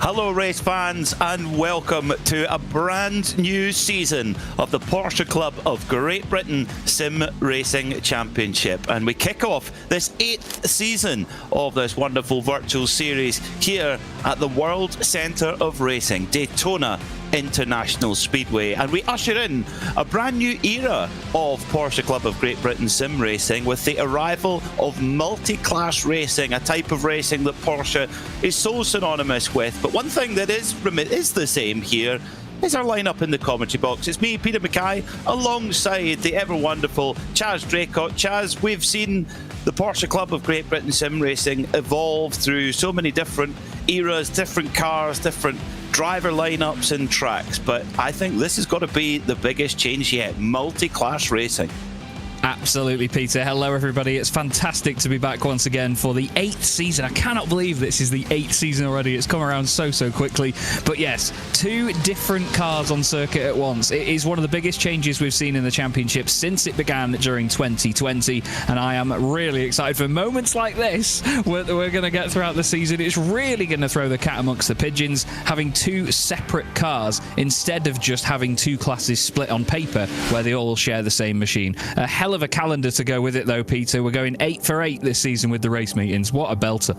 Hello race fans and welcome to a brand new season of the Porsche Club of Great Britain Sim Racing Championship, and we kick off this 8th season of this wonderful virtual series here at the World Centre of Racing, Daytona International Speedway, and we usher in a brand new era of Porsche Club of Great Britain Sim Racing with the arrival of multi-class racing, a type of racing that Porsche is so synonymous with. But one thing that is the same here is our lineup in the commentary box. It's me, Peter Mackay, alongside the ever wonderful Chaz Draycott. Chaz, we've seen the Porsche Club of Great Britain Sim Racing evolve through so many different eras, different cars, different driver lineups and tracks, but I think this has got to be the biggest change yet: multi-class racing. Absolutely, Peter. Hello, everybody. It's fantastic to be back once again for the 8th season. I cannot believe this is the 8th season already. It's come around so quickly. But yes, 2 different cars on circuit at once. It is one of the biggest changes we've seen in the championship since it began during 2020. And I am really excited for moments like this we're going to get throughout the season. It's really going to throw the cat amongst the pigeons, having 2 separate cars instead of just having 2 classes split on paper where they all share the same machine. A hell of a calendar to go with it though, Peter. We're going 8 for 8 this season with the race meetings. What a belter.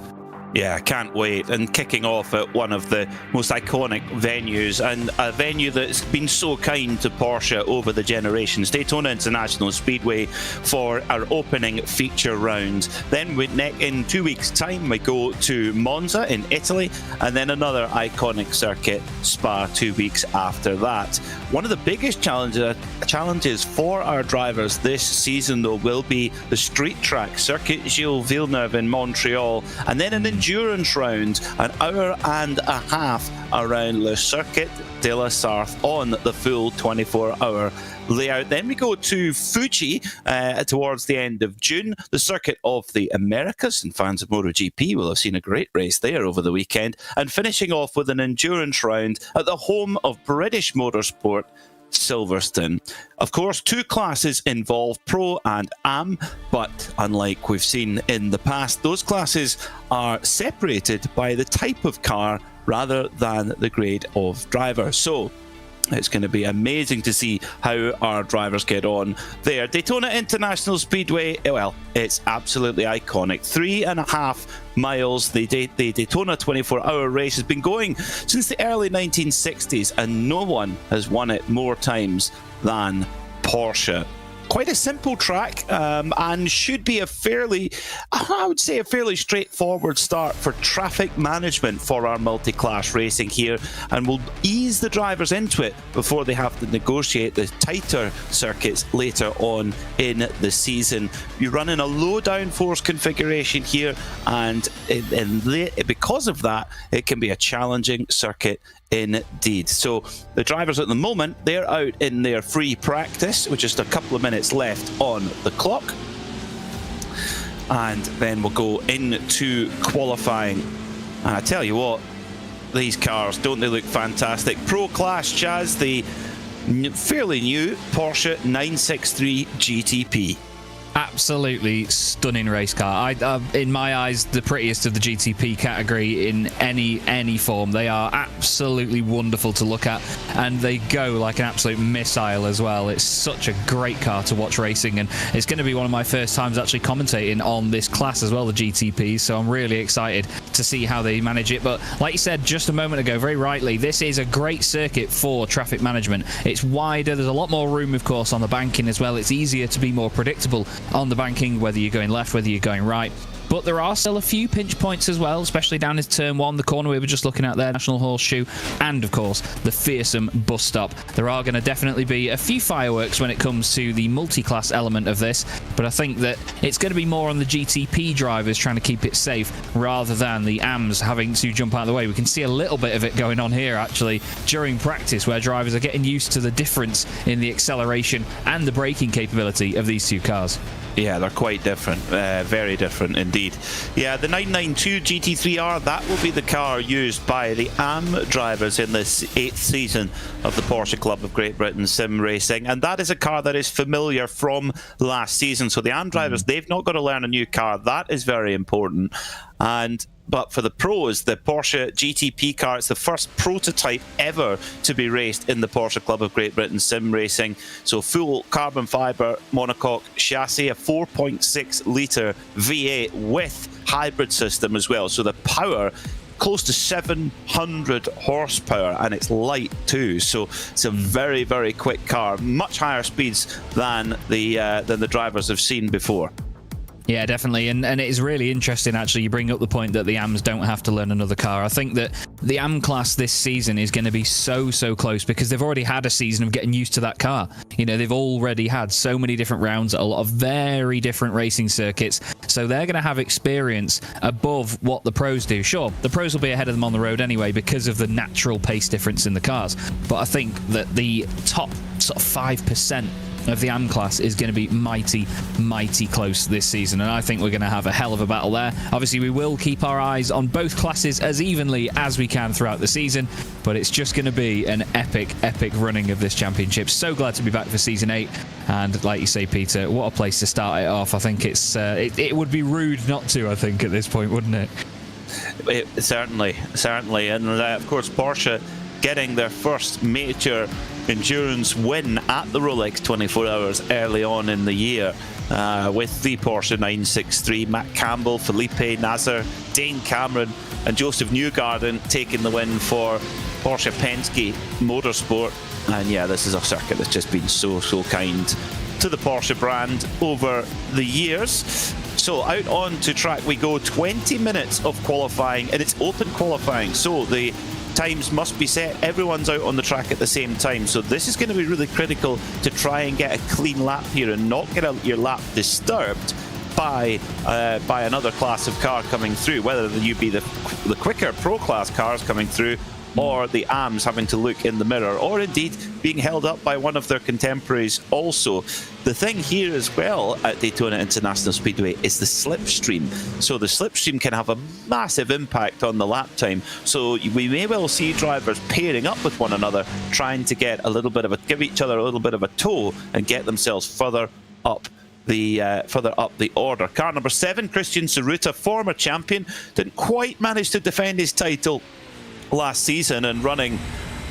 Yeah, can't wait. And kicking off at one of the most iconic venues, and a venue that's been so kind to Porsche over the generations, Daytona International Speedway, for our opening feature round. Then in 2 weeks' time, we go to Monza in Italy, and then another iconic circuit, Spa, 2 weeks after that. One of the biggest challenges for our drivers this season, though, will be the street track, Circuit Gilles Villeneuve in Montreal, and then an endurance round, an hour and a half around Le Circuit de la Sarthe on the full 24-hour layout. Then we go to Fuji towards the end of June, the Circuit of the Americas, and fans of MotoGP will have seen a great race there over the weekend, and finishing off with an endurance round at the home of British motorsport, Silverstone. Of course, 2 classes involve Pro and Am, but unlike we've seen in the past, those classes are separated by the type of car rather than the grade of driver. So it's going to be amazing to see how our drivers get on there. Daytona International Speedway, well, it's absolutely iconic. 3.5 miles. The Daytona 24-hour race has been going since the early 1960s, and no one has won it more times than Porsche. Quite a simple track, and should be a fairly straightforward start for traffic management for our multi-class racing here, and we'll ease the drivers into it before they have to negotiate the tighter circuits later on in the season. You run in a low downforce configuration here, and because of that, it can be a challenging circuit indeed. So the drivers at the moment, they're out in their free practice with just a couple of minutes left on the clock, and then we'll go into qualifying. And I tell you what, these cars, don't they look fantastic? Pro class, Chaz, the fairly new Porsche 963 GTP. Absolutely stunning race car. In my eyes, the prettiest of the GTP category in any form. They are absolutely wonderful to look at, and they go like an absolute missile as well. It's such a great car to watch racing, and it's going to be one of my first times actually commentating on this class as well, the GTP, so I'm really excited to see how they manage it. But like you said just a moment ago, very rightly, this is a great circuit for traffic management. It's wider, there's a lot more room, of course, on the banking as well. It's easier to be more predictable on the banking, whether you're going left, whether you're going right. But there are still a few pinch points as well, especially down into turn 1, the corner we were just looking at there, National Horseshoe, and of course the fearsome bus stop. There are going to definitely be a few fireworks when it comes to the multi-class element of this, but I think that it's going to be more on the GTP drivers trying to keep it safe rather than the AMs having to jump out of the way. We can see a little bit of it going on here actually during practice, where drivers are getting used to the difference in the acceleration and the braking capability of these 2 cars. Yeah, they're quite different, very different indeed. Yeah, the 992 GT3R, that will be the car used by the AM drivers in this 8th season of the Porsche Club of Great Britain Sim Racing, and that is a car that is familiar from last season. So the AM drivers, they've not got to learn a new car. That is very important. But but for the pros, the Porsche GTP car, it's the first prototype ever to be raced in the Porsche Club of Great Britain sim racing. So full carbon fibre monocoque chassis, a 4.6 litre V8 with hybrid system as well. So the power, close to 700 horsepower, and it's light too. So it's a very, very quick car, much higher speeds than the drivers have seen before. Yeah, definitely. And it is really interesting, actually, you bring up the point that the AMs don't have to learn another car. I think that the AM class this season is going to be so close because they've already had a season of getting used to that car. You know, they've already had so many different rounds at a lot of very different racing circuits. So they're going to have experience above what the pros do. Sure, the pros will be ahead of them on the road anyway because of the natural pace difference in the cars. But I think that the top sort of 5% of the AM class is going to be mighty close this season, and I think we're going to have a hell of a battle there. Obviously, we will keep our eyes on both classes as evenly as we can throughout the season, but it's just going to be an epic running of this championship. So glad to be back for Season 8, and like you say, Peter, what a place to start it off. I think it's it would be rude not to, I think, at this point, wouldn't it? Certainly, and of course, Porsche getting their first major endurance win at the Rolex 24 Hours early on in the year with the Porsche 963. Matt Campbell, Felipe Nasr, Dane Cameron and Joseph Newgarden taking the win for Porsche Penske Motorsport. And yeah, this is a circuit that's just been so kind to the Porsche brand over the years. So out on to track we go. 20 minutes of qualifying, and it's open qualifying, so the times must be set. Everyone's out on the track at the same time, so this is going to be really critical to try and get a clean lap here and not get your lap disturbed by another class of car coming through, whether you be the quicker pro class cars coming through or the AMs having to look in the mirror, or indeed being held up by one of their contemporaries also. The thing here as well at Daytona International Speedway is the slipstream. So the slipstream can have a massive impact on the lap time. So we may well see drivers pairing up with one another, trying to get give each other a little bit of a tow and get themselves further up the order. Car number 7, Christian Tsuruta, former champion, didn't quite manage to defend his title last season and running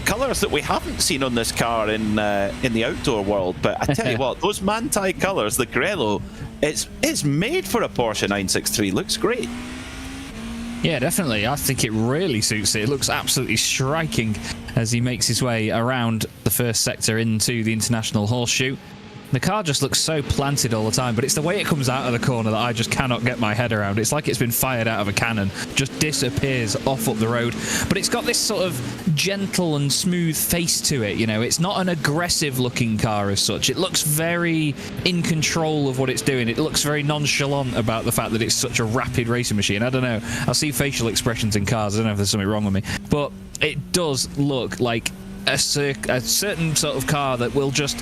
colours that we haven't seen on this car in the outdoor world. But I tell you what, those Manti colours, the Grello, it's made for a Porsche 963. Looks great. Yeah, definitely. I think it really suits it. It looks absolutely striking as he makes his way around the first sector into the International Horseshoe. The car just looks so planted all the time, but it's the way it comes out of the corner that I just cannot get my head around. It's like it's been fired out of a cannon, just disappears off up the road. But it's got this sort of gentle and smooth face to it, you know. It's not an aggressive looking car as such. It looks very in control of what it's doing. It looks very nonchalant about the fact that it's such a rapid racing machine. I don't know. I see facial expressions in cars. I don't know if there's something wrong with me. But it does look like a certain sort of car that will just...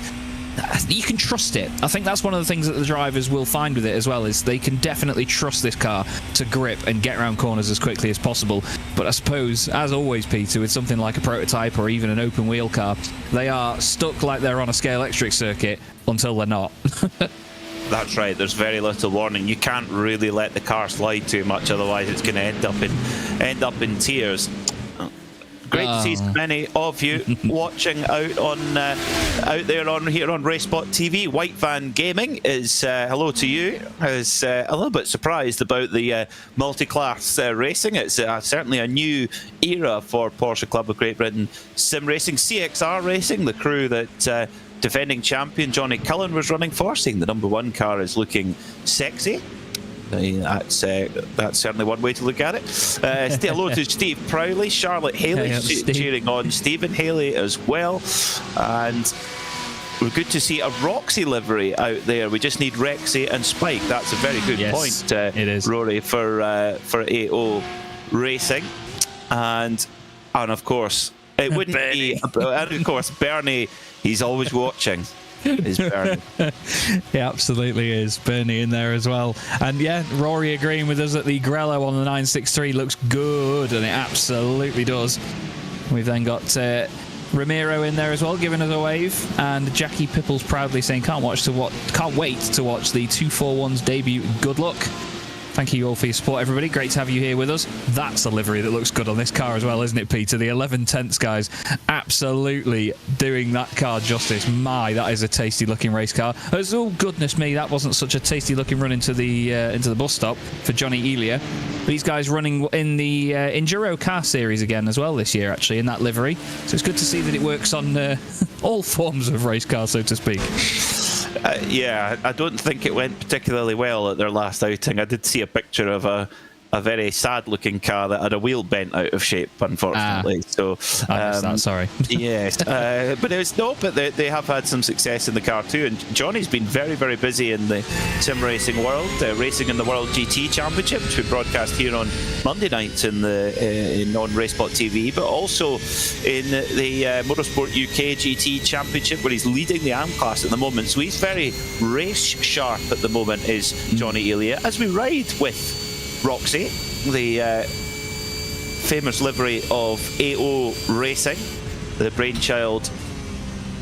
You can trust it. I think that's one of the things that the drivers will find with it as well, is they can definitely trust this car to grip and get around corners as quickly as possible. But I suppose, as always, Peter, with something like a prototype or even an open wheel car, they are stuck like they're on a scale electric circuit until they're not. That's right, there's very little warning. You can't really let the car slide too much, otherwise it's going to end up in tears. Great to see so many of you watching out there on RaceSpotTV. White Van Gaming is hello to you. Is a little bit surprised about the multi-class racing. It's certainly a new era for Porsche Club of Great Britain sim racing. CXR Racing, the crew that defending champion Johnny Cullen was running for, saying the #1 car is looking sexy. That's certainly one way to look at it. Hello to Steve Prowley, Charlotte Haley cheering on Stephen Haley as well, and we're good to see a Roxy livery out there. We just need Rexy and Spike. That's a very good point, it is. Rory, for AO Racing, and of course it wouldn't be. And of course Bernie, he's always watching. Is Bernie. He absolutely is. Bernie in there as well. And yeah, Rory agreeing with us that the Grello on the 963 looks good, and it absolutely does. We've then got Ramiro in there as well, giving us a wave, and Jackie Pipples proudly saying can't wait to watch the 241's debut. Good luck. Thank you all for your support, everybody. Great to have you here with us. That's a livery that looks good on this car as well, isn't it, Peter? The 11/10 guys absolutely doing that car justice. My, that is a tasty-looking race car. Oh, goodness me, that wasn't such a tasty-looking run into the bus stop for Johnny Elia. These guys running in the Enduro car series again as well this year, actually, in that livery. So it's good to see that it works on all forms of race car, so to speak. Yeah, I don't think it went particularly well at their last outing. I did see a picture of a very sad-looking car that had a wheel bent out of shape, unfortunately. So I missed that, sorry. Yes, but they have had some success in the car too. And Johnny's been very, very busy in the sim racing world, racing in the World GT Championship, which we broadcast here on Monday nights on RaceSpotTV, but also in the Motorsport UK GT Championship, where he's leading the AM class at the moment. So he's very race sharp at the moment, is Johnny Elia, as we ride with Roxy, the famous livery of AO Racing, the brainchild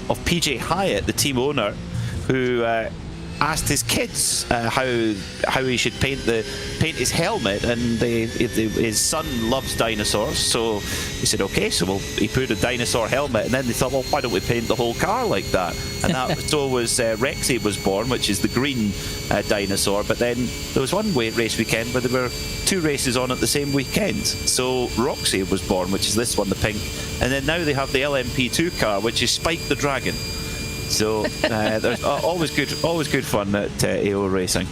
of PJ Hyatt, the team owner, who asked his kids how he should paint his helmet, and his son loves dinosaurs, so he said, okay, so he put a dinosaur helmet, and then they thought, well, why don't we paint the whole car like that? And that so was Rexy was born, which is the green dinosaur. But then there was one race weekend where there were two races on at the same weekend, so Roxy was born, which is this one, the pink, and then now they have the LMP2 car, which is Spike the Dragon. So there's always good fun at AO Racing.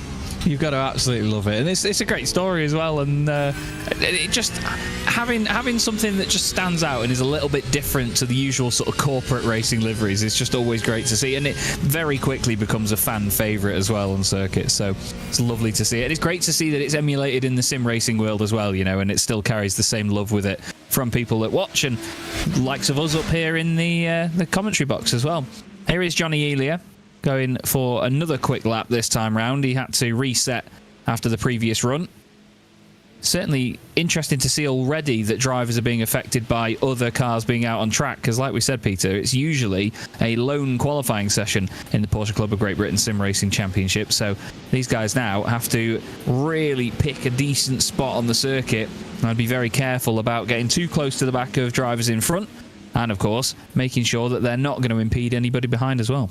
You've got to absolutely love it, and it's a great story as well. And it just having something that just stands out and is a little bit different to the usual sort of corporate racing liveries is just always great to see. And it very quickly becomes a fan favourite as well on circuit. So it's lovely to see it. It's great to see that it's emulated in the sim racing world as well, and it still carries the same love with it from people that watch and likes of us up here in the commentary box as well. Here is Johnny Elia going for another quick lap this time round. He had to reset after the previous run. Certainly interesting to see already that drivers are being affected by other cars being out on track, because like we said, Peter, it's usually a lone qualifying session in the Porsche Club of Great Britain Sim Racing Championship. So these guys now have to really pick a decent spot on the circuit and be very careful about getting too close to the back of drivers in front. And, of course, making sure that they're not going to impede anybody behind as well.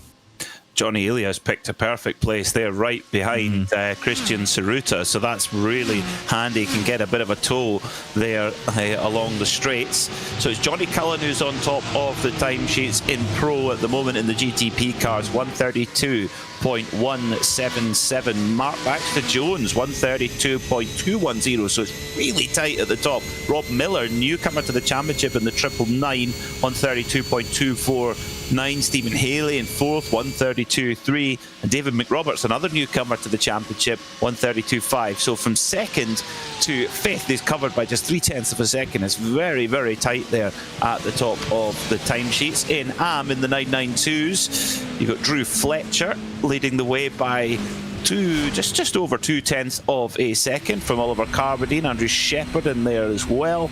Johnny Elia's picked a perfect place there, right behind Christian Cerruta, so that's really handy. Can get a bit of a tow there along the straights. So it's Johnny Cullen who's on top of the timesheets in Pro at the moment in the GTP cars, 132.177. Mark Baxter Jones, 132.210, so it's really tight at the top. Rob Miller, newcomer to the championship in the 999, 132.249. Stephen Haley in fourth, 132.3, and David McRoberts, another newcomer to the championship, 132.5. So from second to fifth is covered by just 0.3 of a second. It's very, very tight there at the top of the timesheets. In AM in the 992s, you've got Drew Fletcher leading the way by just over 0.2 of a second from Oliver Carbadine. Andrew Shepherd in there as well.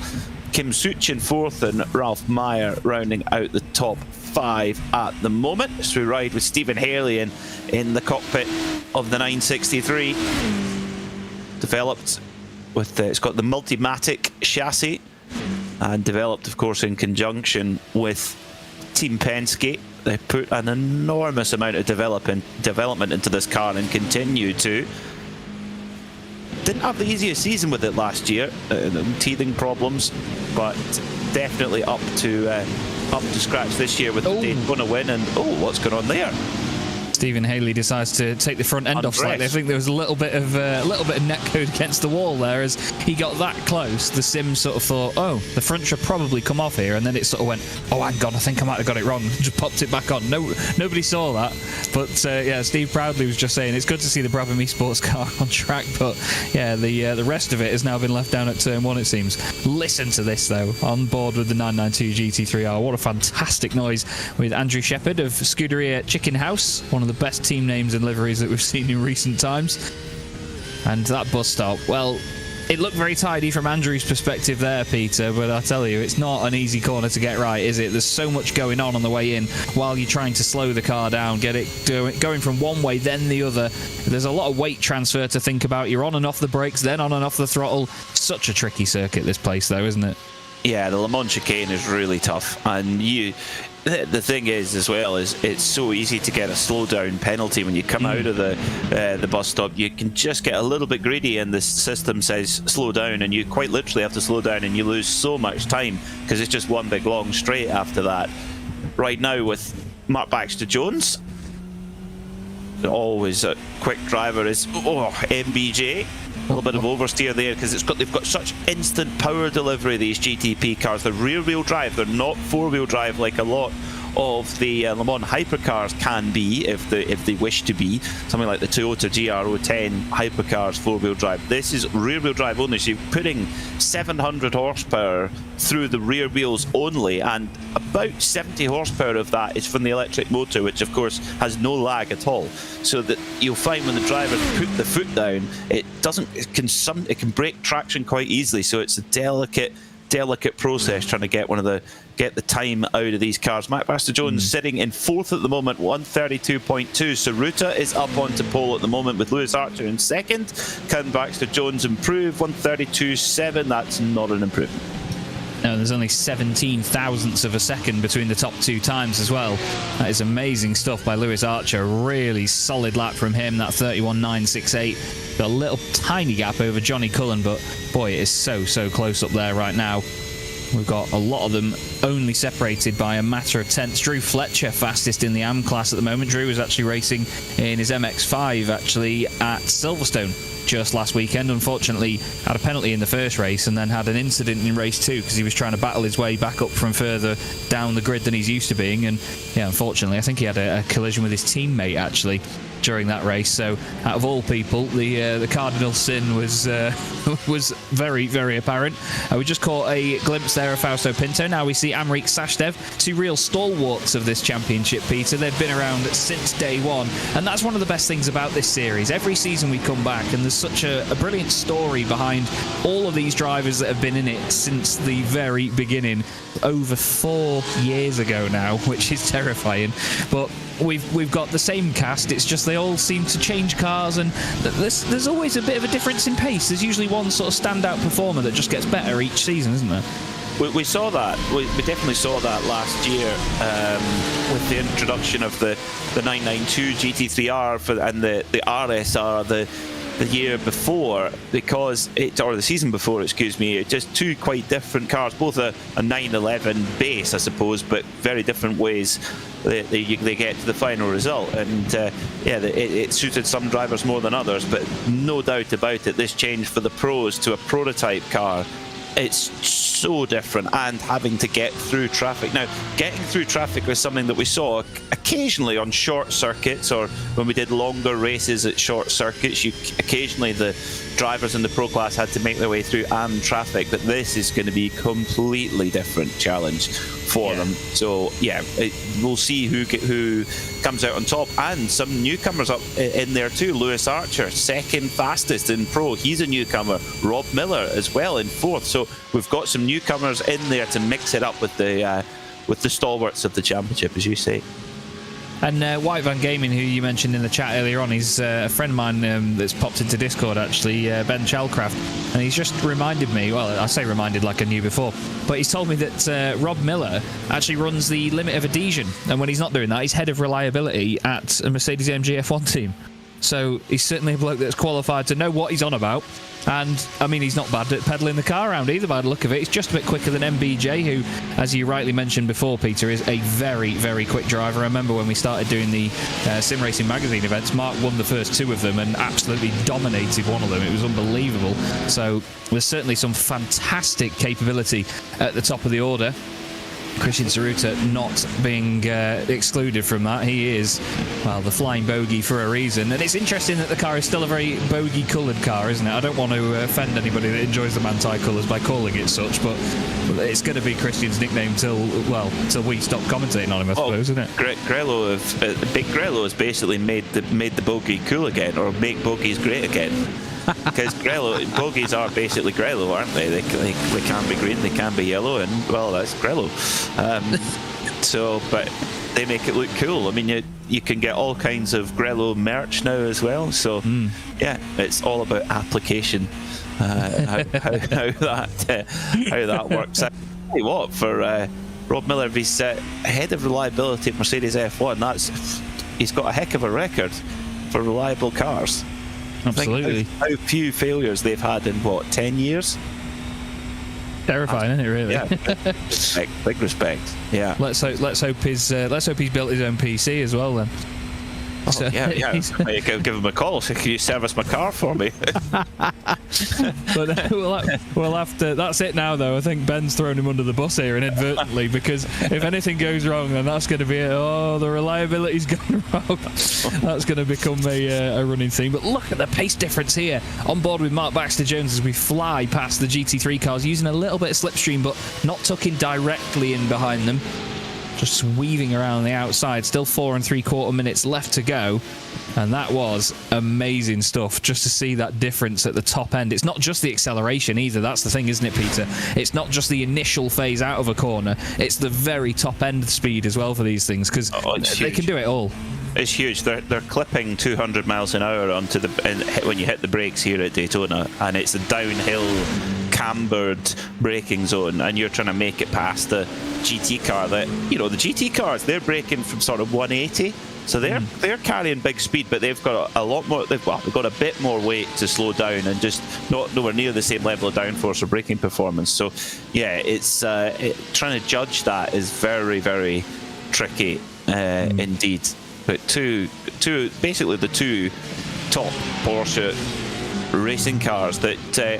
Kim Such in fourth, and Ralph Meyer rounding out the top 5 at the moment. So we ride with Stephen Haley in the cockpit of the 963. Developed with it's got the Multimatic chassis, and developed, of course, in conjunction with Team Penske. They put an enormous amount of development into this car and continue to. Didn't have the easiest season with it last year, teething problems, but definitely up to scratch this year with the Daytona win. And what's going on there? Stephen Haley decides to take the front end off slightly. I think there was a little bit of netcode against the wall there as he got that close. The sim sort of thought, the front should probably come off here, and then it sort of went, hang on, I think I might have got it wrong. Just popped it back on. Nobody saw that. But Steve Proudly was just saying it's good to see the Brabham Esports car on track, but the rest of it has now been left down at turn 1, it seems. Listen to this though, on board with the 992 GT3R. What a fantastic noise with Andrew Shepherd of Scuderia Chicken House, one of the best team names and liveries that we've seen in recent times. And that bus stop, well, It looked very tidy from Andrew's perspective there, Peter, but I tell you, it's not an easy corner to get right, is it? There's so much going on the way in while you're trying to slow the car down, get it going from one way, then the other. There's a lot of weight transfer to think about. You're on and off the brakes, then on and off the throttle. Such a tricky circuit, this place, though, isn't it? Yeah, the Le Mans chicane is really tough, and the thing is as well is it's so easy to get a slow down penalty when you come out of the bus stop. You can just get a little bit greedy, and the system says slow down, and you quite literally have to slow down, and you lose so much time because it's just one big long straight after that. Right now with Mark Baxter Jones, always a quick driver is MBJ. A little bit of oversteer there because they've got such instant power delivery, these GTP cars. They're rear-wheel drive, they're not four-wheel drive like a lot of the Le Mans hypercars can be if they wish to be. Something like the Toyota GR010 hypercars four-wheel drive. This is rear-wheel drive only, so you're putting 700 horsepower through the rear wheels only, and about 70 horsepower of that is from the electric motor, which of course has no lag at all. So that you'll find when the drivers put the foot down, it can break traction quite easily. So it's a delicate process trying to get the time out of these cars. Matt Baxter Jones sitting in fourth at the moment, 132.2. Saruta is up onto pole at the moment with Lewis Archer in second. Can Baxter Jones improve? 132.7. That's not an improvement. No, there's only 17 thousandths of a second between the top two times as well. That is amazing stuff by Lewis Archer. Really solid lap from him, that 31.968. Got a little tiny gap over Johnny Cullen, but boy, it is so close up there right now. We've got a lot of them only separated by a matter of tenths. Drew Fletcher fastest in the AM class at the moment. Drew was actually racing in his MX-5 actually at Silverstone just last weekend. Unfortunately had a penalty in the first race and then had an incident in race 2 because he was trying to battle his way back up from further down the grid than he's used to being, and yeah, unfortunately I think he had a collision with his teammate actually during that race. So out of all people, the cardinal sin was very apparent. We just caught a glimpse there of Fausto Pinto. Now we see Amrik Sashdev, two real stalwarts of this championship, Peter. They've been around since day one, and that's one of the best things about this series. Every season we come back and there's such a brilliant story behind all of these drivers that have been in it since the very beginning, over 4 years ago now, which is terrifying. But we've got the same cast, it's just they all seem to change cars, and there's always a bit of a difference in pace. There's usually one sort of standout performer that just gets better each season, isn't there? We saw that. We definitely saw that last year with the introduction of the 992 GT3R and the RSR, the year before, or the season before, excuse me, just two quite different cars, both a 911 base, I suppose, but very different ways they get to the final result. And it suited some drivers more than others, but no doubt about it, this change for the pros to a prototype car, it's so different, and having to get through traffic. Now, getting through traffic was something that we saw occasionally on short circuits, or when we did longer races at short circuits. Occasionally the drivers in the pro class had to make their way through AM traffic, but this is going to be a completely different challenge for them. So yeah, we'll see who comes out on top, and some newcomers up in there too. Lewis Archer, second fastest in pro, he's a newcomer. Rob Miller as well in fourth. So we've got some newcomers in there to mix it up with the stalwarts of the championship, as you say. And White Van Gaming, who you mentioned in the chat earlier on, he's a friend of mine that's popped into Discord actually, Ben Chalcraft, and he's just reminded me, well, I say reminded like I knew before, but he's told me that Rob Miller actually runs the limit of adhesion, and when he's not doing that, he's head of reliability at a Mercedes-AMG F1 team. So he's certainly a bloke that's qualified to know what he's on about. And, I mean, he's not bad at pedalling the car around either by the look of it. He's just a bit quicker than MBJ, who, as you rightly mentioned before, Peter, is a very quick driver. I remember when we started doing the Sim Racing Magazine events, Mark won the first two of them and absolutely dominated one of them. It was unbelievable. So there's certainly some fantastic capability at the top of the order. Christian Saruta not being excluded from that. He is, well, the flying bogey for a reason. And it's interesting that the car is still a very bogey-coloured car, isn't it? I don't want to offend anybody that enjoys the Manthey colours by calling it such, but it's going to be Christian's nickname till we stop commentating on him, I suppose, isn't it? Big Grello has basically made the bogey cool again, or make bogeys great again. because bogies are basically Grello, aren't they? They can be green, they can be yellow, and well, that's Grello. But they make it look cool. I mean, you can get all kinds of Grello merch now as well. So yeah, it's all about application. How that works. I tell you what, for Rob Miller, if he's head of reliability at Mercedes F1, he's got a heck of a record for reliable cars. Absolutely. How few failures they've had in 10 years? Terrifying, isn't it? Really? Yeah. Big respect. Yeah. Let's hope he's built his own PC as well then. Oh, so yeah. I could give him a call. So, can you service my car for me? But we'll have to. That's it now, though. I think Ben's thrown him under the bus here inadvertently, because if anything goes wrong, then that's going to be the reliability's gone wrong. That's going to become a running theme. But look at the pace difference here on board with Mark Baxter-Jones as we fly past the GT3 cars, using a little bit of slipstream, but not tucking directly in behind them. Just weaving around the outside. Still 4 3/4 minutes left to go, and that was amazing stuff just to see that difference at the top end. It's not just the acceleration either. That's the thing, isn't it, Peter? It's not just the initial phase out of a corner. It's the very top end speed as well for these things, because they can do it all. It's huge. They're clipping 200 miles an hour onto when you hit the brakes here at Daytona, and it's a downhill cambered braking zone, and you're trying to make it past the GT car. The GT cars, they're braking from sort of 180, so they're carrying big speed, but they've got a lot more. They've got a bit more weight to slow down, and just nowhere near the same level of downforce or braking performance. So yeah, it's trying to judge that is very, very tricky indeed. But basically the two top Porsche racing cars that,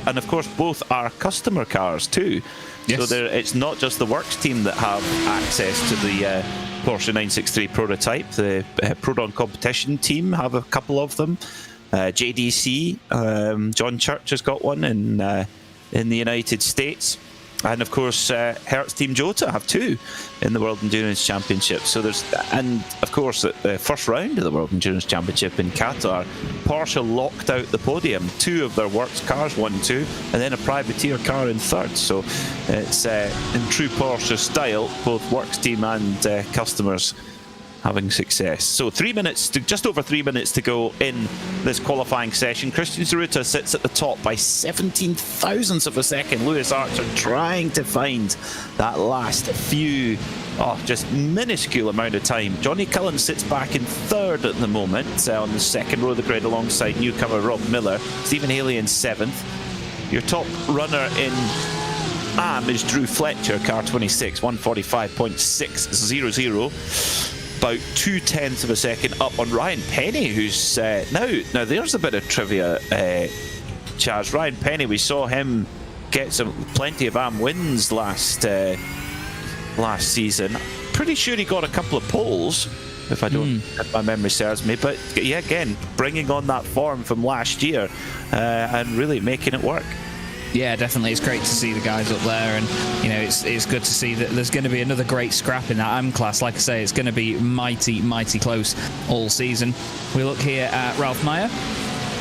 and of course both are customer cars too. Yes. So it's not just the works team that have access to the Porsche 963 prototype. The Prodon competition team have a couple of them. JDC, John Church has got one in the United States. And of course, Hertz Team Jota have two in the World Endurance Championship. So and of course, at the first round of the World Endurance Championship in Qatar, Porsche locked out the podium. Two of their works cars won two, and then a privateer car in third. So it's in true Porsche style, both works team and customers having success. So just over 3 minutes to go in this qualifying session. Christian Tsuruta sits at the top by 17 thousandths of a second. Lewis Archer trying to find that last few, just minuscule amount of time. Johnny Cullen sits back in third at the moment on the second row of the grid alongside newcomer Rob Miller. Stephen Haley in seventh. Your top runner in AM is Drew Fletcher, car 26, 145.600. About 0.2 of a second up on Ryan Penny, who's now there's a bit of trivia, Chaz. Ryan Penny, we saw him get plenty of AM wins last season. Pretty sure he got a couple of poles, if my memory serves me. But yeah, again, bringing on that form from last year and really making it work. Yeah, definitely. It's great to see the guys up there, and it's good to see that there's going to be another great scrap in that AM class. Like I say, it's going to be mighty close all season. We look here at Ralph Meyer,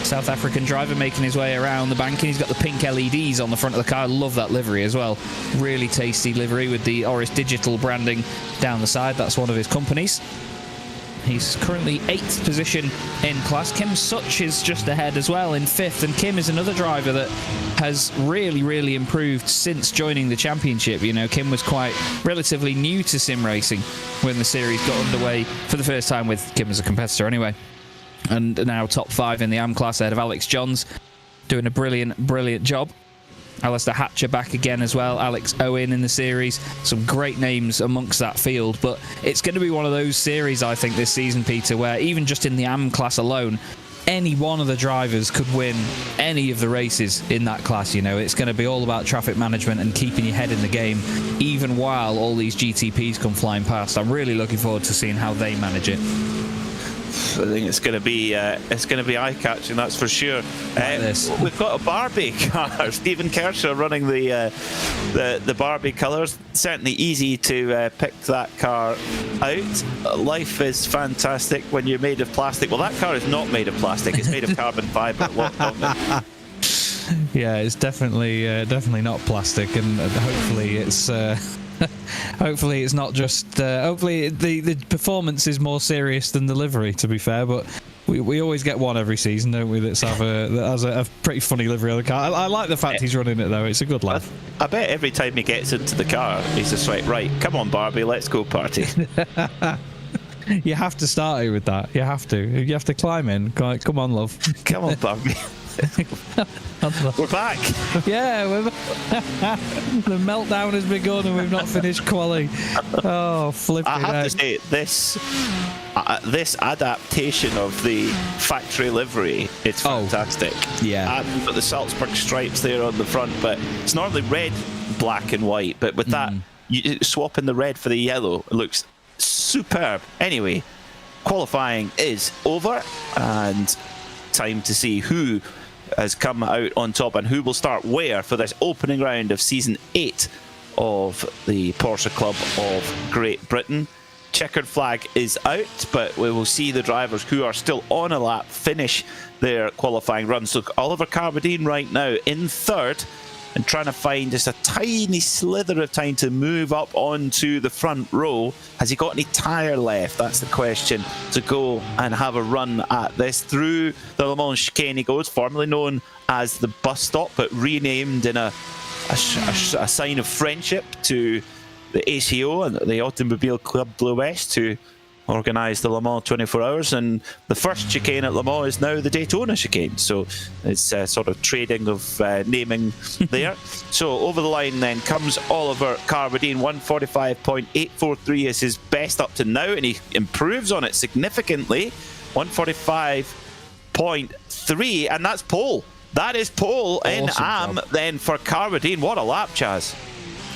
South African driver, making his way around the banking. He's got the pink LEDs on the front of the car. I love that livery as well. Really tasty livery with the Oris Digital branding down the side. That's one of his companies. He's currently 8th position in class. Kim Such is just ahead as well in 5th, and Kim is another driver that has really improved since joining the championship. Kim was quite relatively new to sim racing when the series got underway for the first time, with Kim as a competitor anyway, and now top 5 in the AM class ahead of Alex Johns, doing a brilliant job. Alistair Hatcher back again as well. Alex Owen in the series. Some great names amongst that field. But it's going to be one of those series, I think, this season, Peter, where even just in the AM class alone, any one of the drivers could win any of the races in that class. It's going to be all about traffic management and keeping your head in the game, even while all these GTPs come flying past. I'm really looking forward to seeing how they manage it. I think it's going to be eye-catching, that's for sure. We've got a Barbie car. Stephen Kershaw running the Barbie colours. Certainly easy to pick that car out. Life is fantastic when you're made of plastic. Well, that car is not made of plastic. It's made of carbon fibre. Yeah, it's definitely not plastic, and hopefully it's hopefully it's not just. Hopefully the performance is more serious than the livery. To be fair, but we always get one every season, don't we? That has a pretty funny livery on the car. I like the fact he's running it though. It's a good laugh. I bet every time he gets into the car, he's just like, right, come on, Barbie, let's go party. You have to start it with that. You have to climb in. Come on, love. Come on, Barbie. We're back. Yeah, the meltdown has begun and we've not finished quali. Oh, flipping I have to say, this adaptation of the factory livery, it's fantastic. Yeah. You've got the Salzburg stripes there on the front, but it's normally red, black and white, but with that, you swap in the red for the yellow. It looks superb. Anyway, qualifying is over and time to see who has come out on top and who will start where for this opening round of season 8 of the Porsche Club of Great Britain. Checkered flag is out, but we will see the drivers who are still on a lap finish their qualifying run. So Oliver Carbadine right now in third and trying to find just a tiny slither of time to move up onto the front row. Has he got any tyre left? That's the question, to go and have a run at this. Through the Le Mans chicane he goes, formerly known as the bus stop, but renamed in a sign of friendship to the ACO and the Automobile Club Blue West, who organised the Le Mans 24 Hours, and the first chicane at Le Mans is now the Daytona chicane, so it's sort of trading of naming there. So over the line then comes Oliver Carbadine. 145.843 is his best up to now, and he improves on it significantly. 145.3, and that's pole. That is pole in AM then for Carbadine. What a lap, Chaz.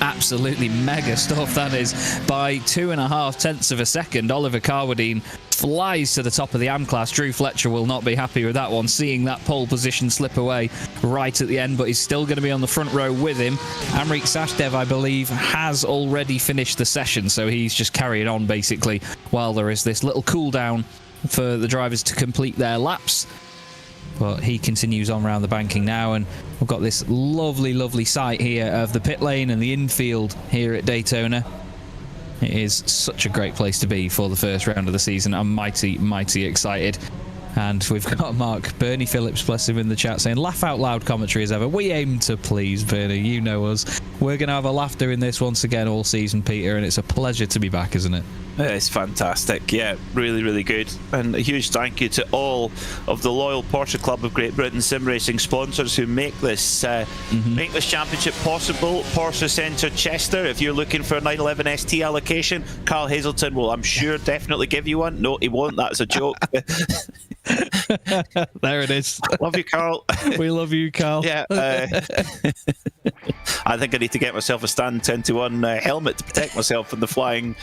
Absolutely mega stuff, that is. By 2.5 tenths of a second, Oliver Carbadine flies to the top of the AM class. Drew Fletcher will not be happy with that one, seeing that pole position slip away right at the end, but he's still going to be on the front row with him. Amrik Sashdev, I believe, has already finished the session, so he's just carrying on basically while there is this little cool down for the drivers to complete their laps. But he continues on around the banking now, and we've got this lovely, lovely sight here of the pit lane and the infield here at Daytona. It is such a great place to be for the first round of the season. I'm mighty, mighty excited. And we've got Mark Bernie Phillips, bless him, in the chat saying, laugh out loud commentary as ever. We aim to please, Bernie. You know us. We're going to have a laugh doing this once again all season, Peter, and it's a pleasure to be back, isn't it? It's fantastic. Yeah, really, really good. And a huge thank you to all of the loyal Porsche Club of Great Britain sim racing sponsors who make this championship possible. Porsche Centre Chester, if you're looking for a 911 ST allocation, Carl Hazelton will, I'm sure, definitely give you one. No, he won't. That's a joke. There it is. Love you, Carl. We love you, Carl. Yeah. I think I need to get myself a Stand 10-1 helmet to protect myself from the flying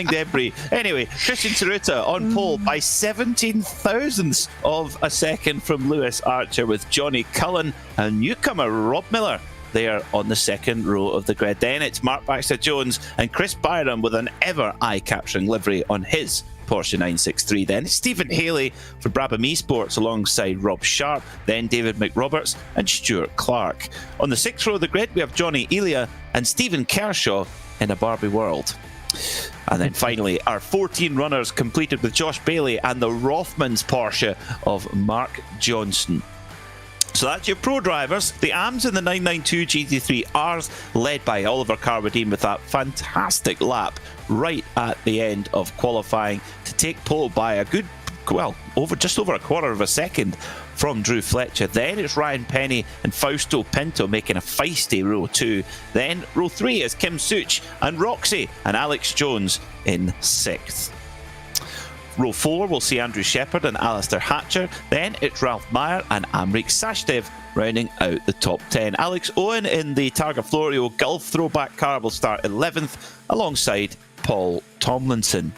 debris. Anyway, Christian Tsuruta on pole by 17 thousandths of a second from Lewis Archer, with Johnny Cullen and newcomer Rob Miller there on the second row of the grid. Then it's Mark Baxter-Jones and Chris Byram with an ever eye-capturing livery on his Porsche 963. Then Stephen Haley for Brabham Esports alongside Rob Sharp, then David McRoberts and Stuart Clark. On the sixth row of the grid we have Johnny Elia and Stephen Kershaw in a Barbie world. And then finally our 14 runners completed with Josh Bailey and the Rothmans Porsche of Mark Johnson. So that's your pro drivers. The AMs in the 992 GT3Rs led by Oliver Carbadine with that fantastic lap right at the end of qualifying to take pole by a good, well, just over a quarter of a second from Drew Fletcher. Then it's Ryan Penny and Fausto Pinto making a feisty row 2. Then row 3 is Kim Such and Roxy and Alex Jones in 6th. Row 4 will see Andrew Shepard and Alistair Hatcher. Then it's Ralph Meyer and Amrik Sashdev rounding out the top 10. Alex Owen in the Targa Florio Gulf throwback car will start 11th alongside Paul Tomlinson.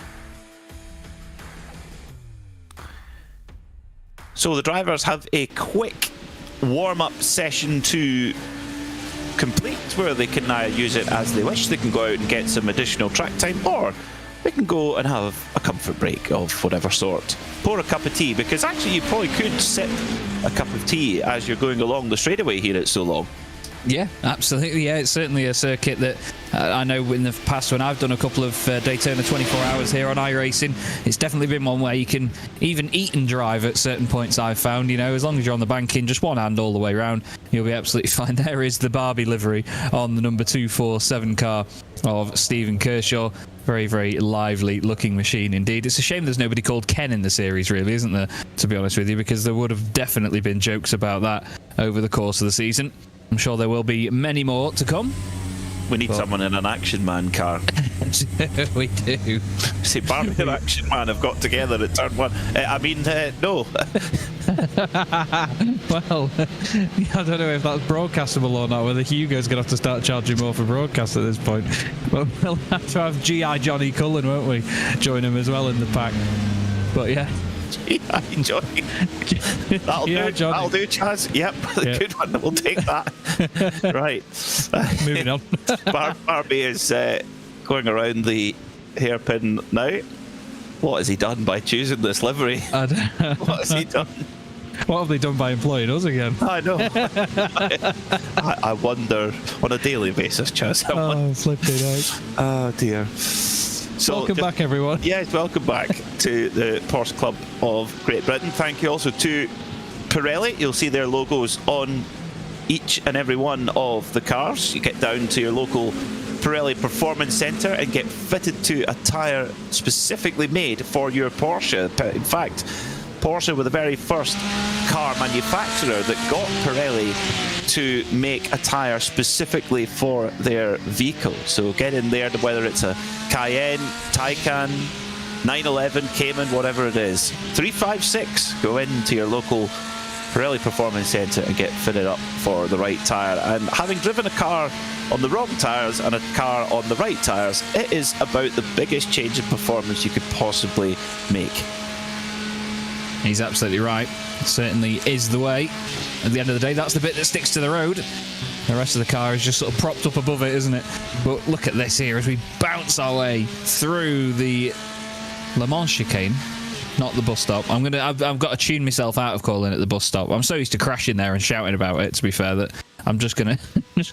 So the drivers have a quick warm-up session to complete where they can use it as they wish. They can go out and get some additional track time, or we can go and have a comfort break of whatever sort. Pour a cup of tea, because actually you probably could sip a cup of tea as you're going along the straightaway here at Solong. Yeah, absolutely. Yeah, it's certainly a circuit that I know in the past when I've done a couple of Daytona 24 hours here on iRacing, it's definitely been one where you can even eat and drive at certain points. I've found, as long as you're on the banking, just one hand all the way around, you'll be absolutely fine. There is the Barbie livery on the number 247 car of Stephen Kershaw. Very, very lively looking machine indeed. It's a shame there's nobody called Ken in the series, really, isn't there, to be honest with you, because there would have definitely been jokes about that over the course of the season. I'm sure there will be many more to come. We need someone in an Action Man car. We do. See, Barbie and Action Man have got together at turn 1. No. Well, I don't know if that's broadcastable or not, whether Hugo's going to have to start charging more for broadcast at this point. But we'll have to have G.I. Johnny Cullen, won't we, join him as well in the pack. But yeah. G.I. Johnny. That'll do, Chaz. Yep, good one. We'll take that. Right. Moving on. Barbie is going around the hairpin now. What has he done by choosing this livery? I don't know. What has he done? What have they done by employing us again? I know. I wonder on a daily basis, Chaz. Flipping out. Oh, dear. So, welcome back, everyone. Yes, welcome back to the Porsche Club of Great Britain. Thank you also to Pirelli. You'll see their logos on each and every one of the cars. You get down to your local Pirelli Performance Centre and get fitted to a tyre specifically made for your Porsche. In fact, Porsche were the very first car manufacturer that got Pirelli to make a tyre specifically for their vehicle. So get in there, whether it's a Cayenne, Taycan, 911, Cayman, whatever it is. 356, go into your local Pirelli Performance Centre and get fitted up for the right tyre. And having driven a car on the wrong tyres and a car on the right tyres, it is about the biggest change in performance you could possibly make. He's absolutely right. It certainly is the way. At the end of the day, that's the bit that sticks to the road. The rest of the car is just sort of propped up above it, isn't it? But look at this here as we bounce our way through the Le Mans chicane. Not the bus stop. I've got to tune myself out of calling it the bus stop. I'm so used to crashing there and shouting about it, to be fair, that I'm just gonna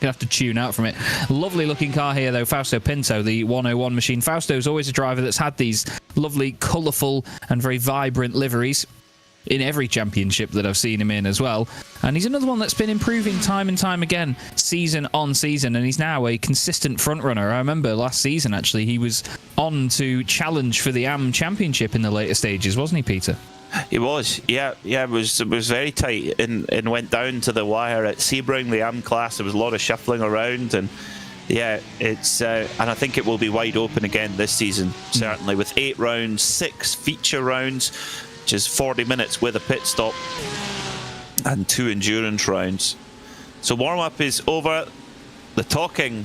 have to tune out from it. Lovely looking car here though, Fausto Pinto, the 101 machine. Fausto's always a driver that's had these lovely, colourful and very vibrant liveries in every championship that I've seen him in as well. And he's another one that's been improving time and time again, season on season, and he's now a consistent front runner. I remember last season, actually, he was on to challenge for the AM Championship in the later stages, wasn't he, Peter? He was, yeah. It was very tight and went down to the wire at Sebring, the AM class. There was a lot of shuffling around, and yeah, it's and I think it will be wide open again this season, certainly, with 8 rounds, 6 feature rounds, which is 40 minutes with a pit stop, and 2 endurance rounds. So warm-up is over. The talking,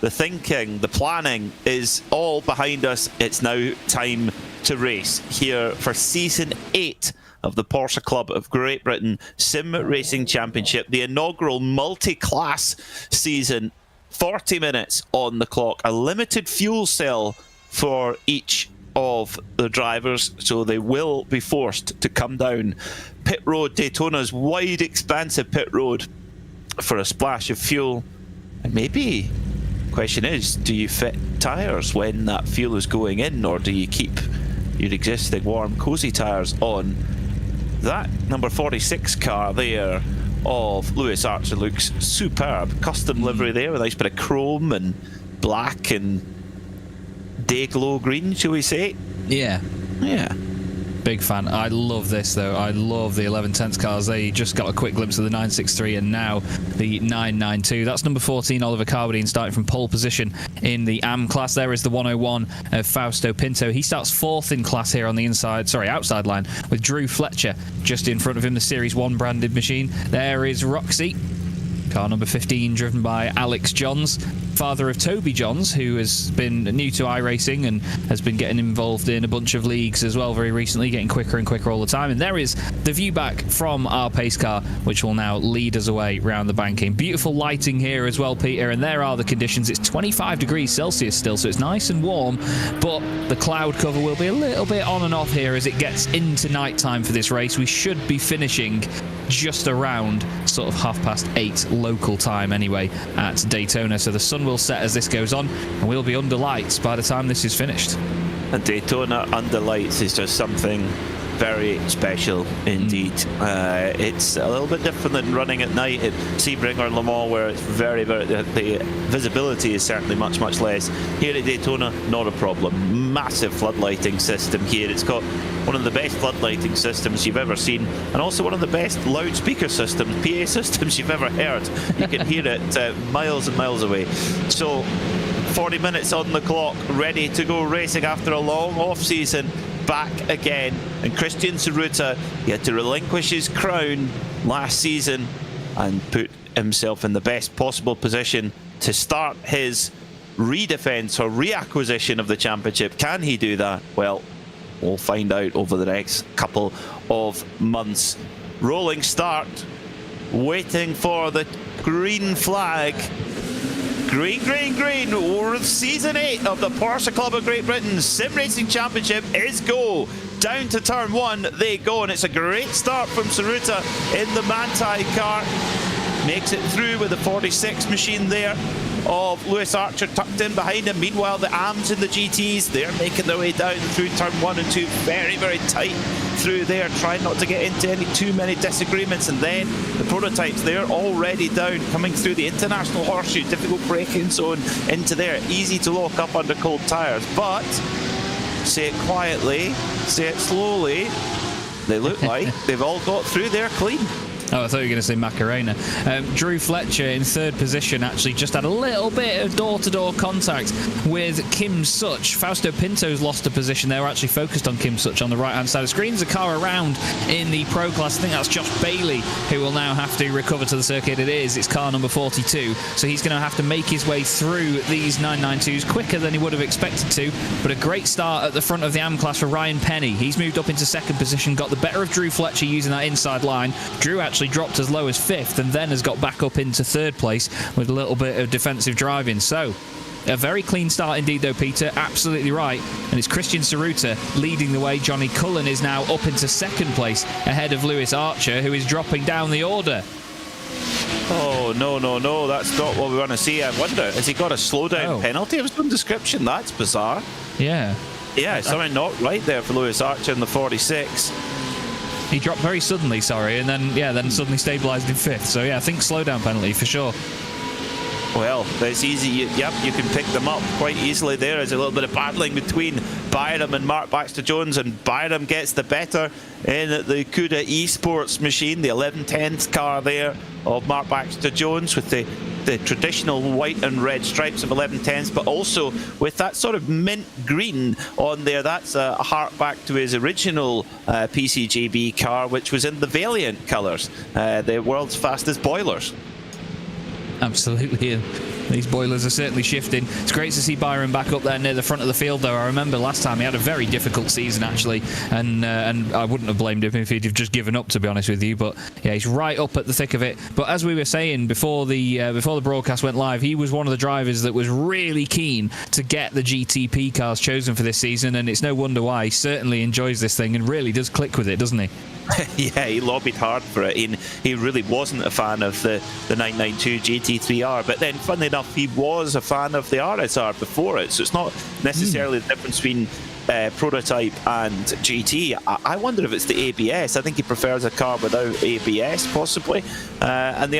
the thinking, the planning is all behind us. It's now time to race here for Season 8 of the Porsche Club of Great Britain Sim Racing Championship, the inaugural multi-class season. 40 minutes on the clock, a limited fuel cell for each of the drivers, so they will be forced to come down pit road, Daytona's wide expansive pit road, for a splash of fuel. And maybe the question is, do you fit tyres when that fuel is going in, or do you keep your existing warm cozy tyres on? That number 46 car there of Lewis Archer looks superb. Custom livery there with a nice bit of chrome and black and day glow green, shall we say? Yeah. Big fan. I love this though. I love the 11/10 cars. They just got a quick glimpse of the 963 and now the 992. That's number 14, Oliver Carbadine, starting from pole position in the AM class. There is the 101 of Fausto Pinto. He starts 4th in class here on the outside line, with Drew Fletcher just in front of him, the Series 1 branded machine. There is Roxy car number 15, driven by Alex Johns, father of Toby Johns, who has been new to iRacing and has been getting involved in a bunch of leagues as well very recently, getting quicker and quicker all the time. And there is the view back from our pace car, which will now lead us away round the banking. Beautiful lighting here as well, Peter, and there are the conditions. It's 25 degrees Celsius still, so it's nice and warm, but the cloud cover will be a little bit on and off here as it gets into night time for this race. We should be finishing just around sort of 8:30 local time anyway at Daytona, so the sun will set as this goes on and we'll be under lights by the time this is finished. And Daytona under lights is just something very special indeed. It's a little bit different than running at night at Sebring or Le Mans, where it's very, the visibility is certainly much less. Here at Daytona, not a problem. Massive floodlighting system here. It's got one of the best floodlighting systems you've ever seen, and also one of the best loudspeaker systems, PA systems you've ever heard. You can hear it miles and miles away. So 40 minutes on the clock, ready to go racing after a long off-season. Back again, and Christian Tsuruta, he had to relinquish his crown last season and put himself in the best possible position to start his redefense or reacquisition of the championship. Can he do that? Well, we'll find out over the next couple of months. Rolling start, waiting for the green flag. Green, green, green. Season 8 of the Porsche Club of Great Britain Sim Racing Championship is go. Down to turn 1 they go, and it's a great start from Tsuruta in the Manthey car. Makes it through with the 46 machine there of Lewis Archer tucked in behind him. Meanwhile, the AMs and the GTs, they're making their way down through turn 1 and 2. Very, very tight through there, trying not to get into too many disagreements. And then the prototypes, they're already down, coming through the international horseshoe, difficult braking zone into there. Easy to lock up under cold tyres. But, say it quietly, say it slowly, they look like they've all got through there clean. Oh, I thought you were going to say Macarena. Drew Fletcher in third position actually just had a little bit of door-to-door contact with Kim Such. Fausto Pinto's lost a position. They were actually focused on Kim Such on the right-hand side of the screen. There's a car around in the Pro Class. I think that's Josh Bailey who will now have to recover to the circuit. It's car number 42. So he's going to have to make his way through these 992s quicker than he would have expected to. But a great start at the front of the AM class for Ryan Penny. He's moved up into second position, got the better of Drew Fletcher using that inside line. Drew actually dropped as low as 5th and then has got back up into 3rd place with a little bit of defensive driving. So a very clean start indeed though, Peter, absolutely right. And it's Christian Tsuruta leading the way. Johnny Cullen is now up into 2nd place ahead of Lewis Archer, who is dropping down the order. Oh, no, that's not what we want to see. I wonder, has he got a slowdown penalty of some description? That's bizarre. Yeah, something not right there for Lewis Archer in the 46. He dropped very suddenly, and then suddenly stabilised in 5th. So yeah, I think slowdown penalty for sure. Well, it's easy. You can pick them up quite easily. There is a little bit of battling between Byram and Mark Baxter-Jones, and Byram gets the better in the Cuda Esports machine, the 1110th car there of Mark Baxter-Jones, with the traditional white and red stripes of 1110s, but also with that sort of mint green on there. That's a hark back to his original PCJB car, which was in the Valiant colours, the world's fastest boilers. Absolutely. These boilers are certainly shifting. It's great to see Byron back up there near the front of the field, though. I remember last time he had a very difficult season, actually, and I wouldn't have blamed him if he'd have just given up, to be honest with you. But yeah, he's right up at the thick of it. But as we were saying before the broadcast went live, he was one of the drivers that was really keen to get the GTP cars chosen for this season, and it's no wonder why. He certainly enjoys this thing and really does click with it, doesn't he? Yeah, he lobbied hard for it. He really wasn't a fan of the 992 GT3R, but then, funnily enough, he was a fan of the RSR before it, so it's not necessarily the difference between prototype and GT. I wonder if it's the ABS. I think he prefers a car without ABS, possibly. And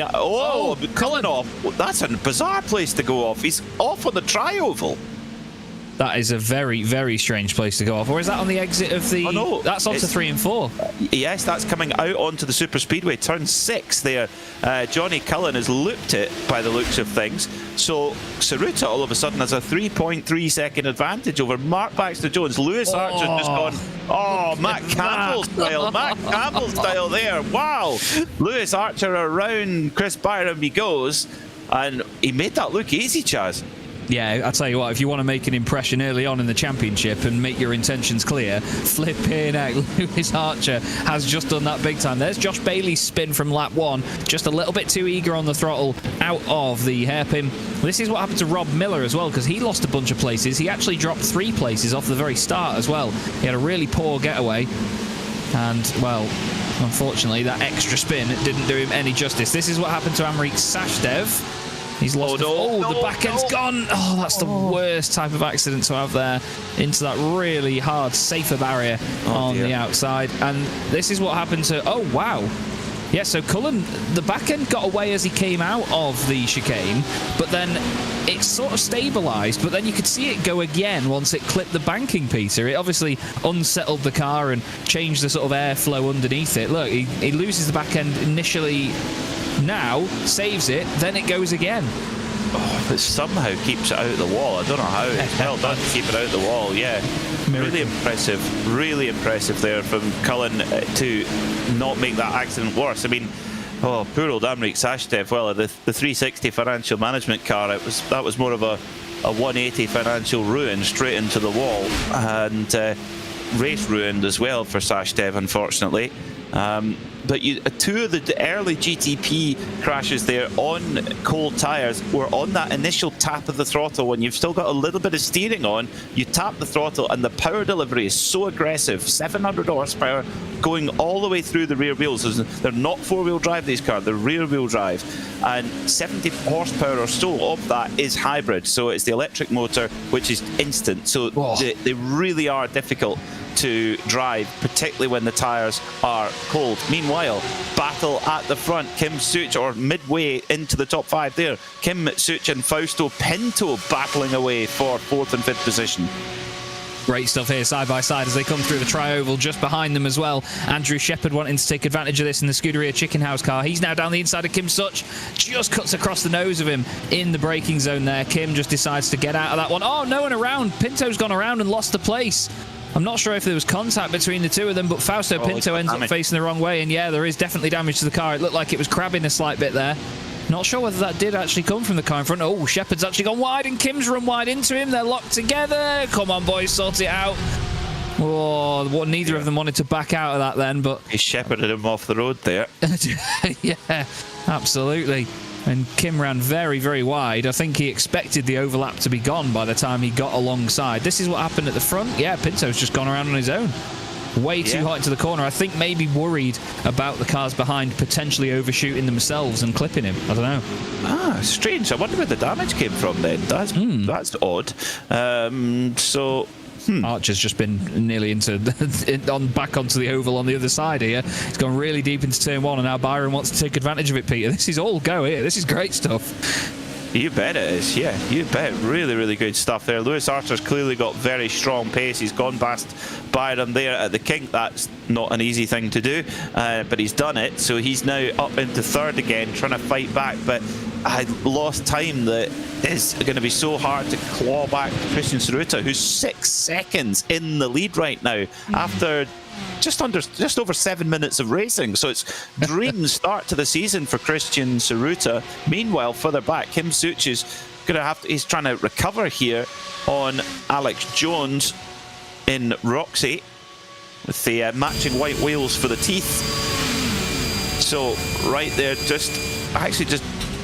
Cullen off. That's a bizarre place to go off. He's off on the tri-oval. That is a very, very strange place to go off. Or is that on the exit of the... Oh, no. That's onto 3 and 4. Yes, that's coming out onto the Super Speedway. Turn 6 there. Johnny Cullen has looped it by the looks of things. So Tsuruta all of a sudden has a 3.3 second advantage over Mark Baxter-Jones. Lewis Archer's just gone Oh, Matt Campbell style. Matt Campbell style there. Wow. Lewis Archer around Chris Byram he goes. And he made that look easy, Chaz. Yeah, I'll tell you what, if you want to make an impression early on in the championship and make your intentions clear, flipping out, Lewis Archer has just done that big time. There's Josh Bailey's spin from lap 1, just a little bit too eager on the throttle out of the hairpin. This is what happened to Rob Miller as well, because he lost a bunch of places. He actually dropped 3 places off the very start as well. He had a really poor getaway, and, well, unfortunately, that extra spin didn't do him any justice. This is what happened to Amrit Sashdev. He's lost. The back end's gone. Oh, that's the worst type of accident to have there, into that really hard safer barrier on the outside. And this is what happened to. Oh, wow. Yeah, so Cullen, the back end got away as he came out of the chicane, but then it sort of stabilised, but then you could see it go again once it clipped the banking, Peter. It obviously unsettled the car and changed the sort of airflow underneath it. Look, he loses the back end initially. Now, saves it, then it goes again. Oh, but somehow keeps it out of the wall. I don't know how. It's well done to keep it out of the wall, yeah. Miracle. Really impressive there from Cullen to not make that accident worse. I mean, poor old Amrik Sashdev. Well, the 360 financial management car, that was more of a 180 financial ruin straight into the wall. And race ruined as well for Sashdev, unfortunately. But 2 of the early GTP crashes there on cold tyres were on that initial tap of the throttle. When you've still got a little bit of steering on, you tap the throttle and the power delivery is so aggressive. 700 horsepower going all the way through the rear wheels. They're not 4-wheel drive, these cars, they're rear-wheel drive. And 70 horsepower or so of that is hybrid. So it's the electric motor, which is instant. So they really are difficult to drive, particularly when the tyres are cold. Meanwhile, battle at the front. Kim Such, or midway into the top 5 there. Kim Such and Fausto Pinto battling away for 4th and 5th position. Great stuff here, side by side, as they come through the tri-oval just behind them as well. Andrew Shepherd wanting to take advantage of this in the Scuderia Chicken House car. He's now down the inside of Kim Such, just cuts across the nose of him in the braking zone there. Kim just decides to get out of that one. Oh, no one around. Pinto's gone around and lost the place. I'm not sure if there was contact between the 2 of them, but Fausto Pinto ends up facing the wrong way, and yeah, there is definitely damage to the car. It looked like it was crabbing a slight bit there. Not sure whether that did actually come from the car in front. Oh, Shepherd's actually gone wide, and Kim's run wide into him. They're locked together. Come on, boys, sort it out. Oh, neither of them wanted to back out of that then, but... He shepherded him off the road there. Yeah, absolutely. And Kim ran very, very wide. I think he expected the overlap to be gone by the time he got alongside. This is what happened at the front. Yeah, Pinto's just gone around on his own. Way too hot into the corner. I think maybe worried about the cars behind potentially overshooting themselves and clipping him. I don't know. Ah, strange. I wonder where the damage came from then. That's odd. Archer's just been nearly back onto the oval on the other side here. He's gone really deep into turn 1, and now Byron wants to take advantage of it, Peter. This is all go here. This is great stuff. You bet it is, yeah, you bet. Really, really good stuff there. Lewis Archer's clearly got very strong pace. He's gone past Byron there at the kink. That's not an easy thing to do, but he's done it. So he's now up into 3rd again, trying to fight back, but I lost time that is going to be so hard to claw back Christian Tsuruta, who's 6 seconds in the lead right now after just over 7 minutes of racing. So it's dream start to the season for Christian Tsuruta. Meanwhile, further back, Kim Such is he's trying to recover here on Alex Jones in Roxy with the matching white wheels for the teeth. So right there, it's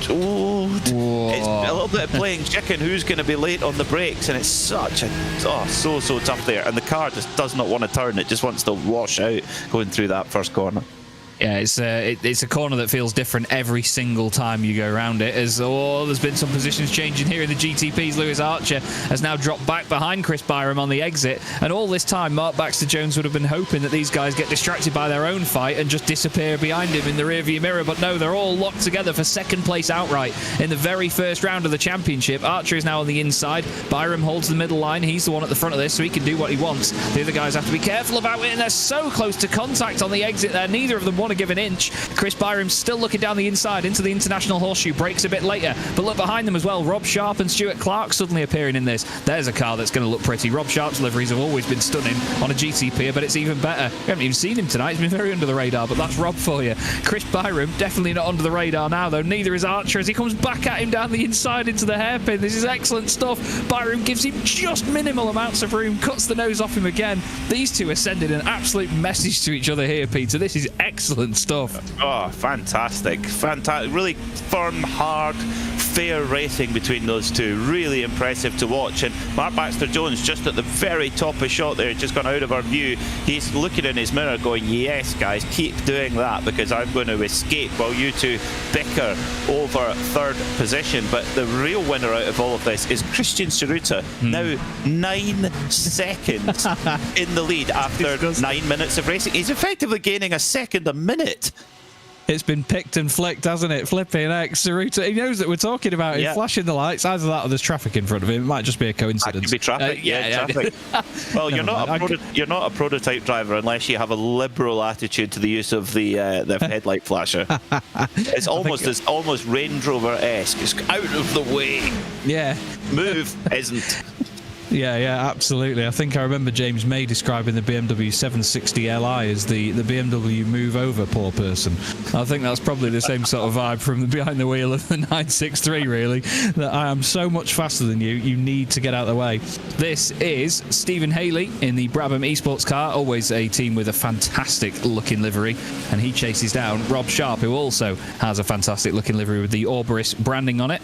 a little bit of playing chicken. Who's going to be late on the brakes? And it's so tough there. And the car just does not want to turn. It just wants to wash out going through that first corner. Yeah, it's a corner that feels different every single time you go around it. There's been some positions changing here in the GTPs. Lewis Archer has now dropped back behind Chris Byram on the exit, and all this time Mark Baxter-Jones would have been hoping that these guys get distracted by their own fight and just disappear behind him in the rearview mirror, but no, they're all locked together for 2nd place outright in the very first round of the championship. Archer is now on the inside. Byram holds the middle line. He's the one at the front of this, so he can do what he wants. The other guys have to be careful about it, and they're so close to contact on the exit there. Neither of them want to give an inch. Chris Byram's still looking down the inside into the International Horseshoe, brakes a bit later. But look behind them as well, Rob Sharp and Stuart Clark suddenly appearing in this. There's a car that's going to look pretty. Rob Sharp's liveries have always been stunning on a GTP, but it's even better. We haven't even seen him tonight. He's been very under the radar, but that's Rob for you. Chris Byram, definitely not under the radar now, though. Neither is Archer as he comes back at him down the inside into the hairpin. This is excellent stuff. Byram gives him just minimal amounts of room, cuts the nose off him again. These two are sending an absolute message to each other here, Peter. This is excellent stuff. Oh, fantastic. Fantastic. Really firm, hard, fair racing between those two. Really impressive to watch. And Mark Baxter-Jones just at the very top of shot there, just gone out of our view. He's looking in his mirror going, yes, guys, keep doing that because I'm going to escape while you two bicker over third position. But the real winner out of all of this is Christian Tsuruta, now 9 seconds in the lead after 9 minutes of racing. He's effectively gaining a second a minute. It's been picked and flicked, hasn't it? Flipping heck, Tsuruta. He knows that we're talking about him flashing the lights. Either that or there's traffic in front of him. It might just be a coincidence. That could be traffic. Traffic. Well, you're not a prototype driver unless you have a liberal attitude to the use of the headlight flasher. It's almost Range Rover-esque. It's out of the way. Yeah. Move isn't. Yeah, absolutely. I think I remember James May describing the BMW 760 Li as the BMW move over poor person. I think that's probably the same sort of vibe from behind the wheel of the 963, really. That I am so much faster than you, you need to get out of the way. This is Stephen Haley in the Brabham Esports car, always a team with a fantastic looking livery, and he chases down Rob Sharp, who also has a fantastic looking livery with the Orberis branding on it.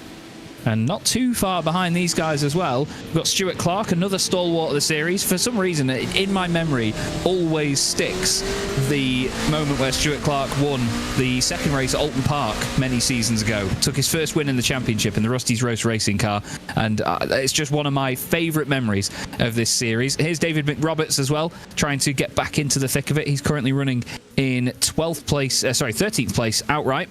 And not too far behind these guys as well, we've got Stuart Clark, another stalwart of the series. For some reason, in my memory, always sticks the moment where Stuart Clark won the second race at Alton Park many seasons ago. Took his first win in the championship in the Rusty's Roast racing car. And it's just one of my favourite memories of this series. Here's David McRoberts as well, trying to get back into the thick of it. He's currently running in 13th place outright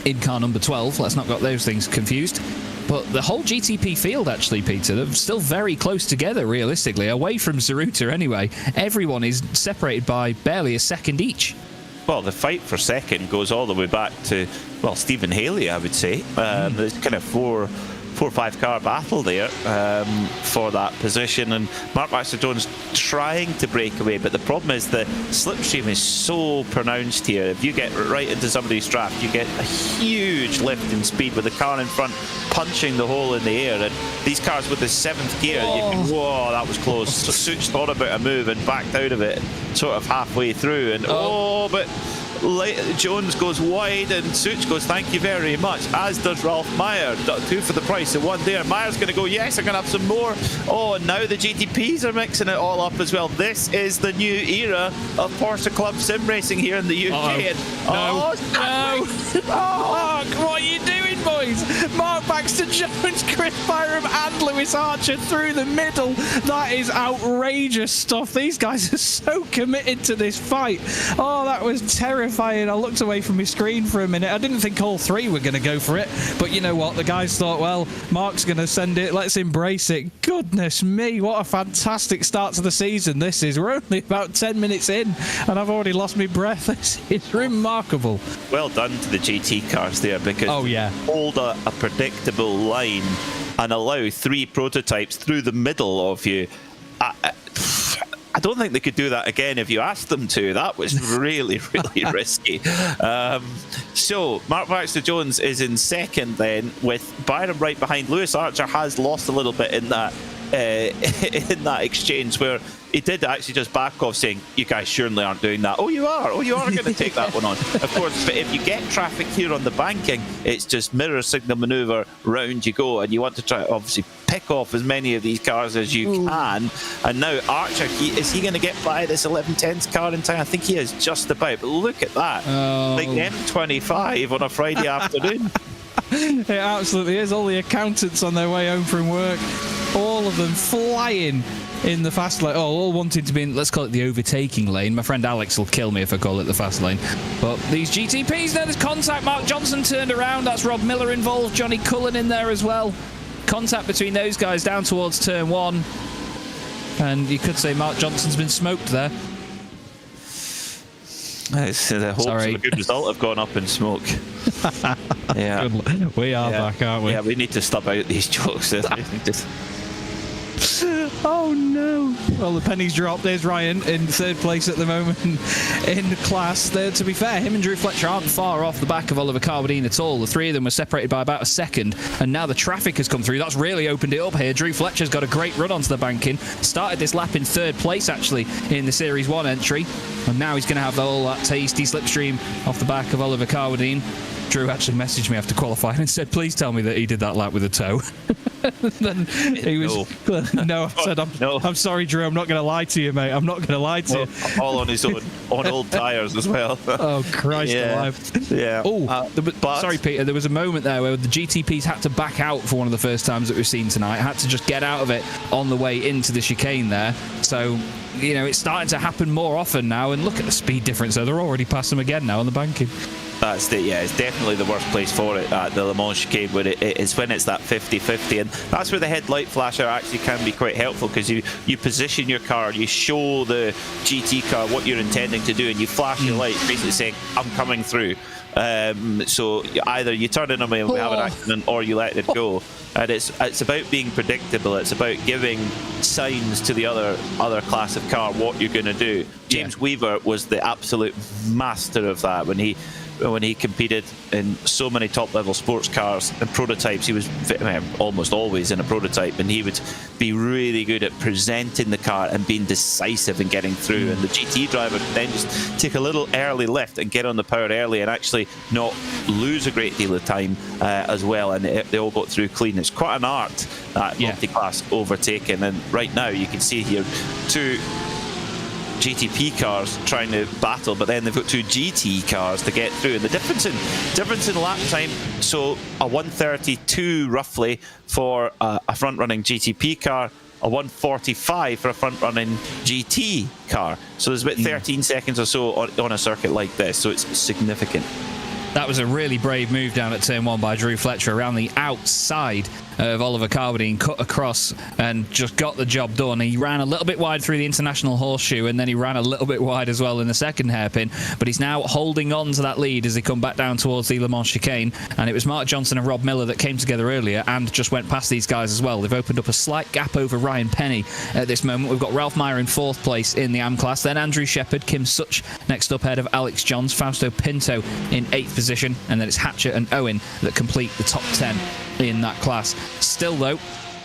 in car number 12. Let's not get those things confused. But the whole GTP field, actually, Peter, they're still very close together, realistically. Away from Tsuruta, anyway. Everyone is separated by barely a second each. Well, the fight for second goes all the way back to, well, Stephen Haley, I would say. There's kind of four or five car battle there for that position, and Mark Baxter-Jones trying to break away, but the problem is the slipstream is so pronounced here. If you get right into somebody's draft, you get a huge lift in speed with the car in front punching the hole in the air, and these cars with the 7th gear, you can, whoa, that was close. So Such thought about a move and backed out of it sort of halfway through, and but Jones goes wide and Such goes, thank you very much, as does Ralph Meyer. 2 for the price of 1 there. Meyer's going to go, yes, I'm going to have some more. Oh, and now the GTPs are mixing it all up as well. This is the new era of Porsche Club Sim Racing here in the UK. No. Mark, what are you doing, boys? Mark Baxter-Jones, Chris Byram and Lewis Archer through the middle. That is outrageous stuff. These guys are so committed to this fight. Oh, that was terrifying. I looked away from my screen for a minute. I didn't think all three were going to go for it, but you know what? The guys thought, well, Mark's going to send it. Let's embrace it. Goodness me, what a fantastic start to the season this is. We're only about 10 minutes in, and I've already lost my breath. It's remarkable. Well done to the GT cars there, because hold a predictable line and allow 3 prototypes through the middle of you. I don't think they could do that again if you asked them to. That was really, really risky. So Mark Baxter-Jones is in second then, with Byram right behind. Lewis Archer has lost a little bit in that exchange, where he did actually just back off saying, you guys surely aren't doing that. Oh, you are going to take that one on. Of course, but if you get traffic here on the banking, it's just mirror signal maneuver, round you go, and you want to try obviously pick off as many of these cars as you can. And now Archer, is he going to get by this 1110's car in time? I think he is just about, but look at that. Like M25 on a Friday afternoon. It absolutely is. All the accountants on their way home from work, all of them flying in the fast lane, all wanting to be in, let's call it the overtaking lane. My friend Alex will kill me if I call it the fast lane. But these GTPs, there's contact. Mark Johnson turned around. That's Rob Miller involved. Johnny Cullen in there as well. Contact between those guys down towards turn 1. And you could say Mark Johnson's been smoked there. The hopes of a good result have gone up in smoke. Yeah. We are back, aren't we? Yeah, we need to stop out these jokes. Oh no! Well, the pennies dropped. There's Ryan in third place at the moment in the class. To be fair, him and Drew Fletcher aren't far off the back of Oliver Carbadine at all. The three of them were separated by about a second, and now the traffic has come through. That's really opened it up here. Drew Fletcher's got a great run onto the banking. Started this lap in third place, actually, in the Series 1 entry, and now he's going to have all that tasty slipstream off the back of Oliver Carbadine. Drew actually messaged me after qualifying and said, please tell me that he did that lap with a toe. Then he was... No, I said, I'm sorry, Drew, I'm not going to lie to you, mate. I'm not going to lie to you. All on his own, on old tyres as well. Oh, Christ alive. Yeah. Sorry, Peter, there was a moment there where the GTPs had to back out for one of the first times that we've seen tonight. Had to just get out of it on the way into the chicane there. So, you know, it's starting to happen more often now, and look at the speed difference there. They're already past them again now on the banking. It's definitely the worst place for it at the Le Mans chicane, where it's when it's that 50-50, and that's where the headlight flasher actually can be quite helpful, because you position your car, you show the GT car what you're intending to do, and you flash your lights, basically saying, I'm coming through. So either you turn in on me and we have an accident, or you let it go. And it's about being predictable. It's about giving signs to the other class of car what you're going to do. James Weaver was the absolute master of that when he competed in so many top-level sports cars and prototypes. He was almost always in a prototype, and he would be really good at presenting the car and being decisive in getting through. And the GT driver would then just take a little early lift and get on the power early and actually not lose a great deal of time as well. And they all got through clean. It's quite an art, that multi-class overtaking. And right now you can see here two GTP cars trying to battle, but then they've got two GT cars to get through, and the difference in lap time, so a 1:32 roughly for a front-running GTP car, a 1:45 for a front-running GT car, so there's about 13 seconds or so on a circuit like this, so it's significant. That was a really brave move down at turn 1 by Drew Fletcher around the outside of Oliver Carbadine, cut across and just got the job done. He ran a little bit wide through the international horseshoe, and then he ran a little bit wide as well in the second hairpin, but he's now holding on to that lead as they come back down towards the Le Mans chicane. And it was Mark Johnson and Rob Miller that came together earlier and just went past these guys as well. They've opened up a slight gap over Ryan Penny at this moment. We've got Ralph Meyer in 4th place in the AM class, then Andrew Shepherd, Kim Such next up ahead of Alex Johns, Fausto Pinto in 8th position, and then it's Hatcher and Owen that complete the top 10 in that class. Still, though,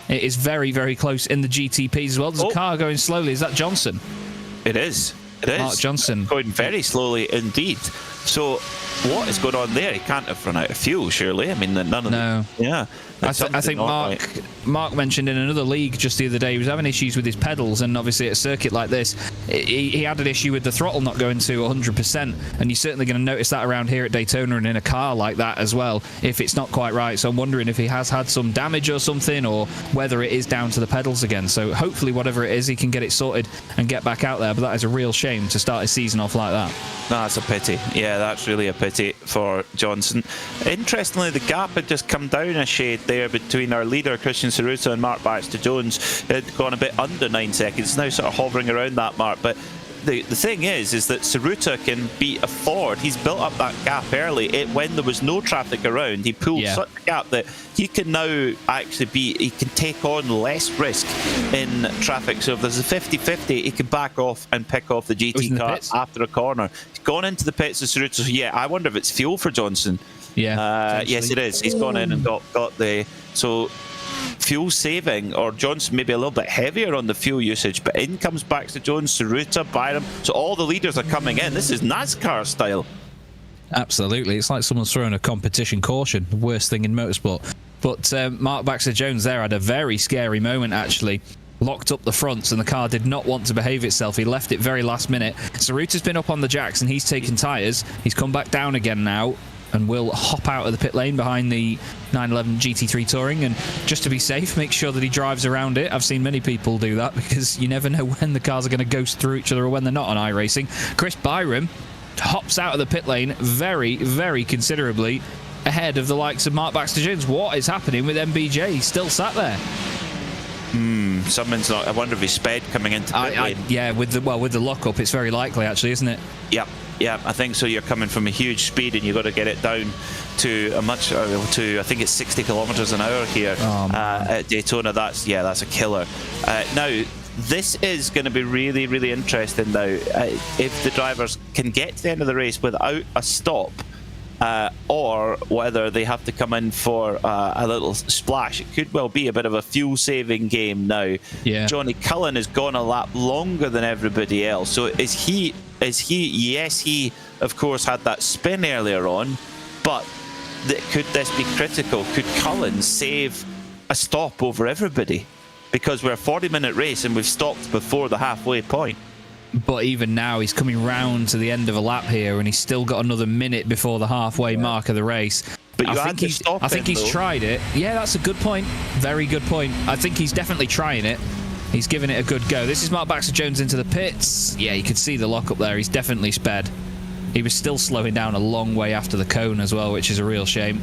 it is very, very close in the GTPs as well. There's a car going slowly. Is that Johnson? It is. It is. Mark Johnson. Going very slowly indeed. So, what is going on there? He can't have run out of fuel, surely. I mean, none of No. I think Mark mentioned in another league just the other day he was having issues with his pedals, and obviously at a circuit like this he had an issue with the throttle not going to 100%, and you're certainly going to notice that around here at Daytona and in a car like that as well if it's not quite right. So I'm wondering if he has had some damage or something, or whether it is down to the pedals again. So hopefully whatever it is, he can get it sorted and get back out there, but that is a real shame to start his season off like that. That's a pity. Yeah, that's really a pity for Johnson. Interestingly, the gap had just come down a shade there between our leader Christian Cerruto and Mark Baxter-Jones. It had gone a bit under 9 seconds, now sort of hovering around that mark. But the thing is that Cerruto can beat a Ford. He's built up that gap early. When there was no traffic around, he pulled such a gap that he can now actually he can take on less risk in traffic. So if there's a 50-50, he can back off and pick off the GT car after a corner. He's gone into the pits of Cerruto. So yeah, I wonder if it's fuel for Johnson. Yeah. Yes, it is. He's gone in and got the fuel saving, or Johnson maybe a little bit heavier on the fuel usage, but in comes Baxter-Jones, Cerruto, Byram. So all the leaders are coming in. This is NASCAR style. Absolutely. It's like someone's throwing a competition caution. The worst thing in motorsport. But Mark Baxter-Jones there had a very scary moment, actually. Locked up the fronts, and the car did not want to behave itself. He left it very last minute. Cerruto's been up on the jacks, and he's taken tyres. He's come back down again now, and will hop out of the pit lane behind the 911 GT3 Touring, and just to be safe, make sure that he drives around it. I've seen many people do that, because you never know when the cars are going to ghost through each other or when they're not on iRacing. Chris Byram hops out of the pit lane very, very considerably ahead of the likes of Mark Baxter-Jones. What is happening with MBJ? He's still sat there. Someone's not. I wonder if he's sped coming into pit lane. Yeah, with the lockup, it's very likely, actually, isn't it? Yep. Yeah, I think so. You're coming from a huge speed, and you've got to get it down to I think it's 60 kilometers an hour here at Daytona. That's a killer. Now, this is going to be really, really interesting now. If the drivers can get to the end of the race without a stop, or whether they have to come in for a little splash. It could well be a bit of a fuel-saving game now. Yeah. Johnny Cullen has gone a lap longer than everybody else. So is he? Yes, he of course had that spin earlier on, but could this be critical? Could Cullen save a stop over everybody? Because we're a 40-minute race and we've stopped before the halfway point. But even now, he's coming round to the end of a lap here, and he's still got another minute before the halfway mark of the race. But I think he's tried it. Yeah, that's a good point. Very good point. I think he's definitely trying it. He's giving it a good go. This is Mark Baxter-Jones into the pits. Yeah, you could see the lock up there. He's definitely sped. He was still slowing down a long way after the cone as well, which is a real shame.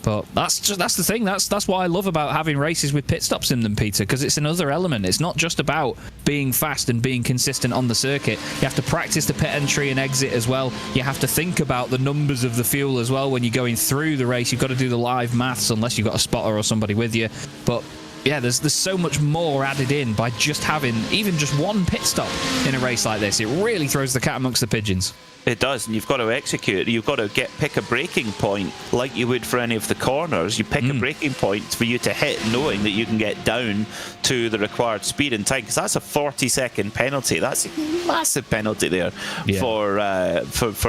But that's the thing. That's what I love about having races with pit stops in them, Peter, because it's another element. It's not just about being fast and being consistent on the circuit. You have to practice the pit entry and exit as well. You have to think about the numbers of the fuel as well when you're going through the race. You've got to do the live maths unless you've got a spotter or somebody with you. But yeah, there's so much more added in by just having even just one pit stop in a race like this. It really throws the cat amongst the pigeons. It does, and you've got to execute. You've got to pick a braking point like you would for any of the corners. You pick a braking point for you to hit, knowing that you can get down to the required speed and time, because that's a 40-second penalty. That's a massive penalty there for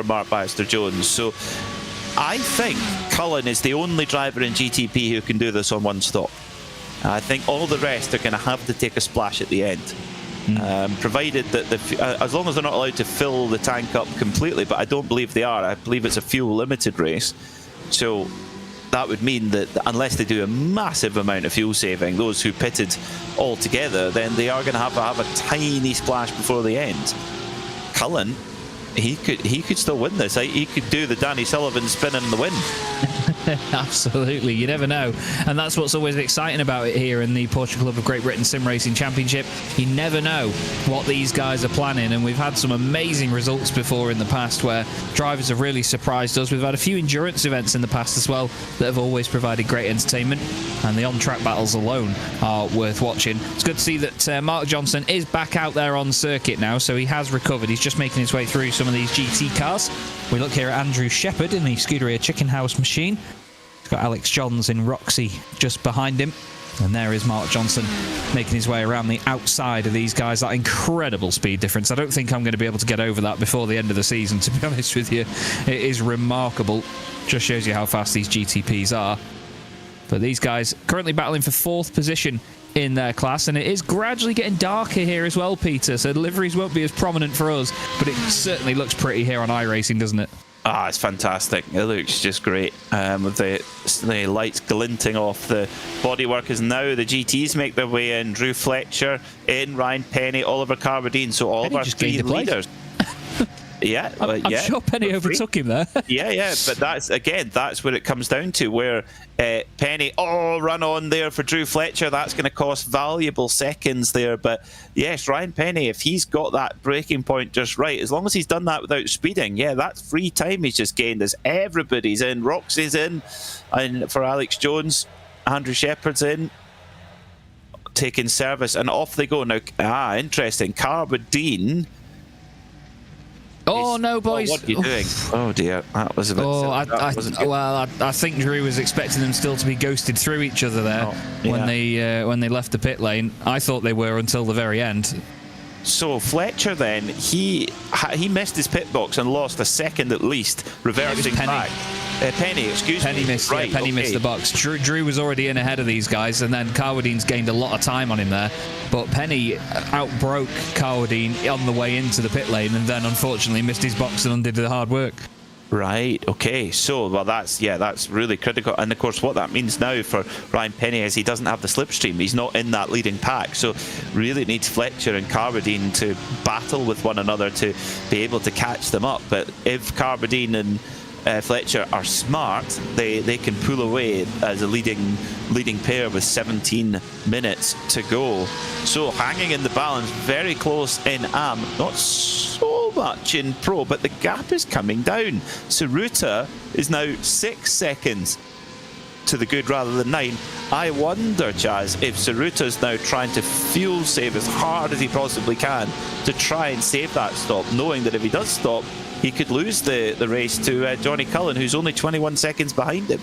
Mark Baxter-Jones. So I think Cullen is the only driver in GTP who can do this on one stop. I think all the rest are going to have to take a splash at the end. Provided that as long as they're not allowed to fill the tank up completely, but I don't believe they are. I believe it's a fuel limited race, so that would mean that unless they do a massive amount of fuel saving, those who pitted altogether, then they are going to have a tiny splash before the end. Cullen, he could still win this. He could do the Danny Sullivan spin and the win. Absolutely, you never know, and that's what's always exciting about it here in the Porsche Club of Great Britain Sim Racing Championship. You never know what these guys are planning, and we've had some amazing results before in the past where drivers have really surprised us. We've had a few endurance events in the past as well that have always provided great entertainment, and the on-track battles alone are worth watching. It's good to see that Mark Johnson is back out there on circuit now, so he has recovered. He's just making his way through some of these GT cars. We look here at Andrew Shepherd in the Scuderia Chicken House machine. He's got Alex Johns in Roxy just behind him. And there is Mark Johnson making his way around the outside of these guys. That incredible speed difference. I don't think I'm going to be able to get over that before the end of the season, to be honest with you. It is remarkable. Just shows you how fast these GTPs are. But these guys currently battling for 4th position in their class, and it is gradually getting darker here as well, Peter, so the liveries won't be as prominent for us, but it certainly looks pretty here on iRacing, doesn't it? It's fantastic. It looks just great, with the lights glinting off the bodywork. As now the GTs make their way in. Drew Fletcher in, Ryan Penny, Oliver Carbadine, so all of our 3 leaders. Yeah, I'm sure Penny overtook him there. yeah, but that's what it comes down to, where Penny, run on there for Drew Fletcher. That's going to cost valuable seconds there. But yes, Ryan Penny, if he's got that braking point just right, as long as he's done that without speeding, that's free time he's just gained as everybody's in. Roxy's in, and for Alex Jones, Andrew Shepherd's in, taking service, and off they go. Now, interesting, Carbadine. Oh no, boys! What are you doing? Oh dear, that was a bit. I think Drew was expecting them still to be ghosted through each other there when they left the pit lane. I thought they were until the very end. So Fletcher then, he missed his pit box and lost a second at least, reversing back. Penny missed. Right, Penny missed the box. Drew was already in ahead of these guys, and then Carwadine's gained a lot of time on him there. But Penny outbroke Carwadine on the way into the pit lane, and then unfortunately missed his box and undid the hard work. Right, okay, so that's really critical, and of course what that means now for Ryan Penny is he doesn't have the slipstream. He's not in that leading pack, so really needs Fletcher and Carbadine to battle with one another to be able to catch them up. But if Carbadine and Fletcher are smart, they can pull away as a leading pair with 17 minutes to go. So hanging in the balance, very close in AM, not so much in Pro, but the gap is coming down. Tsuruta is now 6 seconds to the good rather than 9. I wonder, Chaz, if Tsuruta's now trying to fuel save as hard as he possibly can to try and save that stop, knowing that if he does stop, he could lose the race to Johnny Cullen, who's only 21 seconds behind him.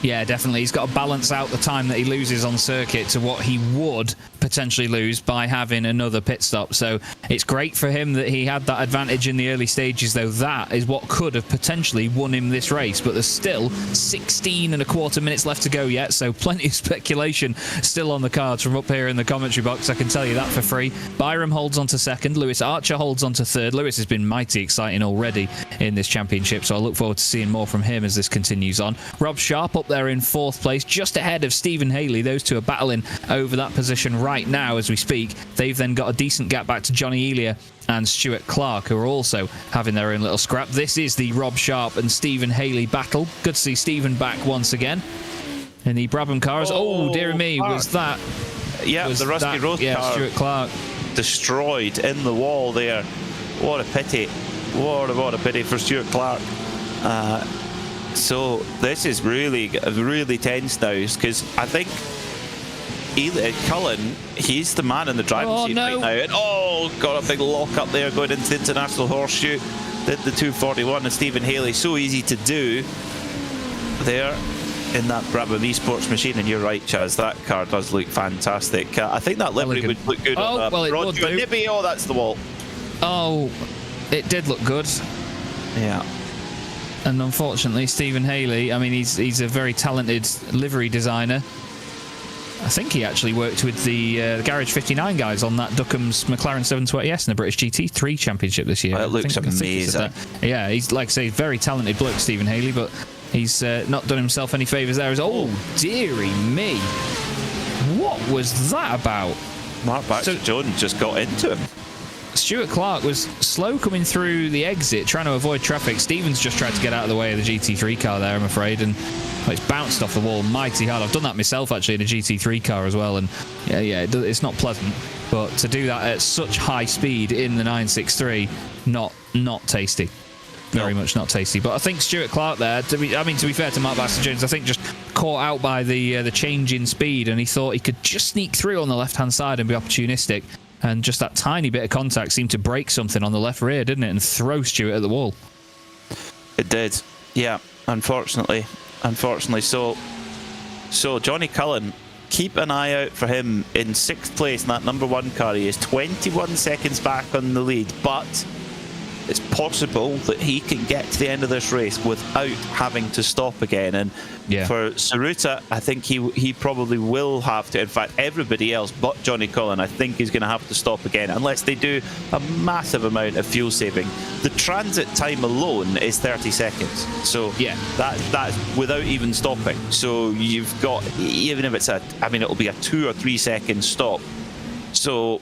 Yeah, definitely. He's got to balance out the time that he loses on circuit to what he would potentially lose by having another pit stop. So it's great for him that he had that advantage in the early stages, though that is what could have potentially won him this race. But there's still 16 and a quarter minutes left to go yet, so plenty of speculation still on the cards from up here in the commentary box. I can tell you that for free. Byram holds on to second. Lewis Archer holds on to third. Lewis has been mighty exciting already in this championship, so I look forward to seeing more from him as this continues on. Rob Sharp up there in fourth place, just ahead of Stephen Haley. Those two are battling over that position right now as we speak. They've then got a decent gap back to Johnny Elia and Stuart Clark, who are also having their own little scrap. This is the Rob Sharp and Stephen Haley battle. Good to see Stephen back once again in the Brabham cars. Oh, dear me, Clark. Was that... Yeah, was the Rusty Road yeah, car Stuart Clark. destroyed in the wall there. What a pity. What a pity for Stuart Clark. So this is really tense now, because I think Cullen, he's the man in the driving seat right now. And got a big lock up there going into the International Horseshoe. Did the 241, and Stephen Haley, so easy to do there in that Brabham Esports machine. And you're right, Chaz, that car does look fantastic. I think that livery would look good on well, it would do. Nibby. Oh, that's the wall. Oh, it did look good. Yeah. And unfortunately, Stephen Haley, I mean, he's a very talented livery designer. I think he actually worked with the Garage 59 guys on that Duckham's McLaren 720S in the British GT3 Championship this year. Well, it looks amazing. Yeah, he's, like I say, very talented bloke, Stephen Haley, but he's not done himself any favours there. Oh, dearie me. What was that about? Mark Baxter-Jones just got into him. Stuart Clark was slow coming through the exit, trying to avoid traffic. Stevens just tried to get out of the way of the GT3 car there, I'm afraid, and it's bounced off the wall mighty hard. I've done that myself, actually, in a GT3 car as well, and yeah, it's not pleasant. But to do that at such high speed in the 963, not tasty. Very much not tasty. But I think Stuart Clark there, to be fair to Mark Baxter-Jones, I think just caught out by the change in speed, and he thought he could just sneak through on the left-hand side and be opportunistic. And just that tiny bit of contact seemed to break something on the left rear, didn't it? And throw Stuart at the wall. It did. Yeah, unfortunately. So Johnny Cullen, keep an eye out for him in 6th place in that number 1 car. He is 21 seconds back on the lead, but it's possible that he can get to the end of this race without having to stop again. And for Tsuruta, I think he probably will have to. In fact, everybody else but Johnny Cullen, I think, is going to have to stop again, unless they do a massive amount of fuel saving. The transit time alone is 30 seconds. So that's without even stopping. So you've got, even if it's it'll be a 2 or 3 second stop. So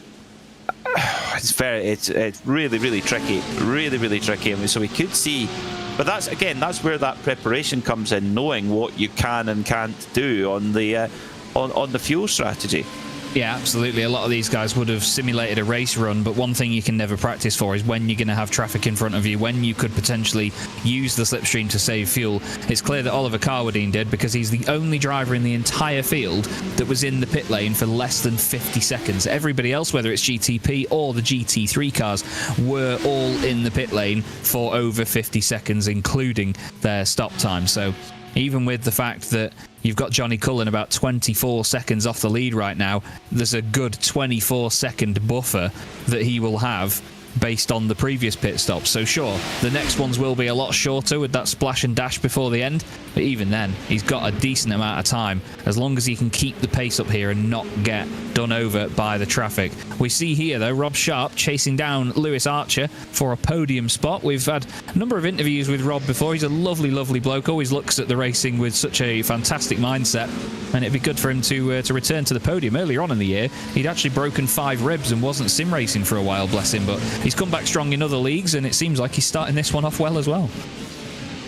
it's really tricky, really tricky. I mean, so we could see, but that's where that preparation comes in, knowing what you can and can't do on the fuel strategy. Yeah, absolutely. A lot of these guys would have simulated a race run, but one thing you can never practice for is when you're going to have traffic in front of you, when you could potentially use the slipstream to save fuel. It's clear that Oliver Carwadine did, because he's the only driver in the entire field that was in the pit lane for less than 50 seconds. Everybody else, whether it's GTP or the GT3 cars, were all in the pit lane for over 50 seconds, including their stop time. So even with the fact that you've got Johnny Cullen about 24 seconds off the lead right now, there's a good 24-second buffer that he will have based on the previous pit stop. So sure, the next ones will be a lot shorter with that splash and dash before the end, but even then, he's got a decent amount of time, as long as he can keep the pace up here and not get done over by the traffic. We see here, though, Rob Sharp chasing down Lewis Archer for a podium spot. We've had a number of interviews with Rob before. He's a lovely bloke, always looks at the racing with such a fantastic mindset, and it'd be good for him to return to the podium. Earlier on in the year, he'd actually broken 5 ribs and wasn't sim racing for a while, bless him, but he's come back strong in other leagues, and it seems like he's starting this one off well as well.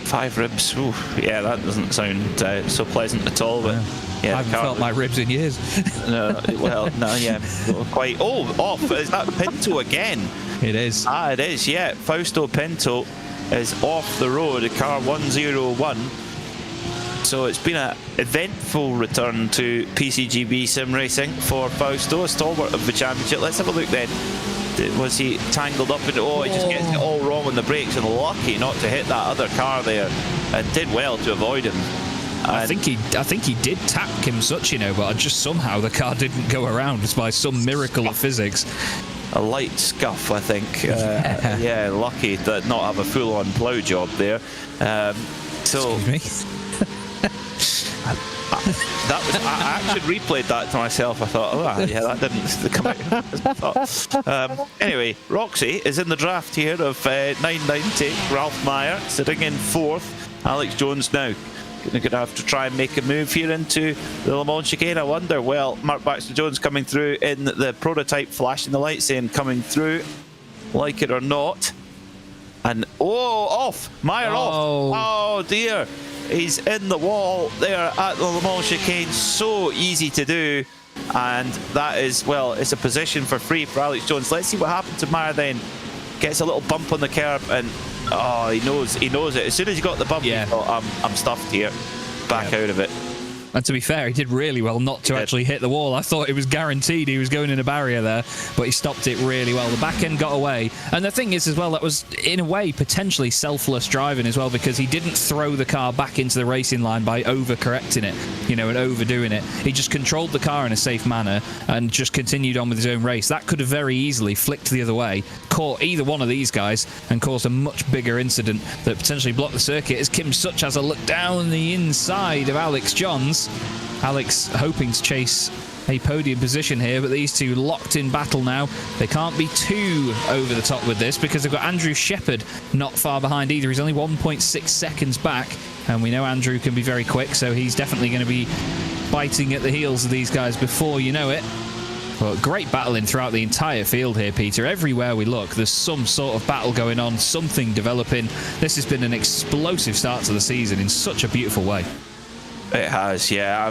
5 ribs. Ooh, yeah, that doesn't sound so pleasant at all. But yeah, I haven't felt my ribs in years. No, well, no, yeah, quite. Oh, off. Is that Pinto again? It is. It is, yeah. Fausto Pinto is off the road, car 101. So it's been an eventful return to PCGB sim racing for Fausto, a stalwart of the championship. Let's have a look then. Was he tangled up in it? Oh, he just gets it all wrong on the brakes, and lucky not to hit that other car there, and did well to avoid him. I think he did tap Kim Such, but just somehow the car didn't go around just by some miracle of physics. A light scuff, I think. Yeah, lucky to not have a full-on plough job there. Excuse me. That was. I actually replayed that to myself. I thought, yeah, that didn't come out as I thought. Anyway, Roxy is in the draft here of 990. Ralph Meyer sitting in 4th. Alex Jones now going to have to try and make a move here into the Le Mans chicane. I wonder. Well, Mark Baxter Jones coming through in the prototype, flashing the light, saying coming through, like it or not. And off! Meyer off! Oh dear! He's in the wall there at the Le Mans chicane. So easy to do, and that is, well, it's a position for free for Alex Jones. Let's see what happens to Meyer then. Gets a little bump on the curb, and he knows it. As soon as he got the bump, he thought, I'm stuffed here. Back out of it. And to be fair, he did really well not to actually hit the wall. I thought it was guaranteed he was going in a barrier there, but he stopped it really well. The back end got away. And the thing is as well, that was in a way potentially selfless driving as well, because he didn't throw the car back into the racing line by overcorrecting it, and overdoing it. He just controlled the car in a safe manner and just continued on with his own race. That could have very easily flicked the other way, caught either one of these guys, and caused a much bigger incident that potentially blocked the circuit, as Kim Such has a look down the inside of Alex Johns. Alex hoping to chase a podium position here, but these two locked in battle now. They can't be too over the top with this, because they've got Andrew Shepherd not far behind either. He's only 1.6 seconds back, and we know Andrew can be very quick, so he's definitely going to be biting at the heels of these guys before you know it. But great battling throughout the entire field here, Peter. Everywhere we look, there's some sort of battle going on, something developing. This has been an explosive start to the season in such a beautiful way. It has, yeah.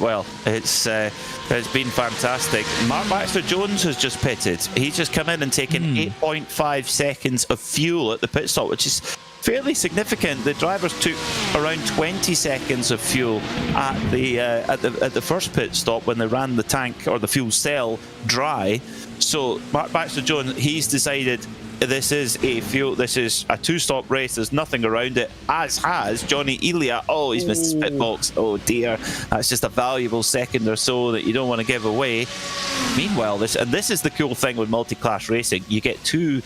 Well, it's been fantastic. Mark Baxter Jones has just pitted. He's just come in and taken 8.5 seconds of fuel at the pit stop, which is fairly significant. The drivers took around 20 seconds of fuel at the first pit stop when they ran the tank or the fuel cell dry. So Mark Baxter Jones, he's decided this is a two-stop race. There's nothing around it, as has Johnny Elia. Oh, he's missed his pit box. Oh dear, that's just a valuable second or so that you don't want to give away. Meanwhile, this is the cool thing with multi-class racing. You get two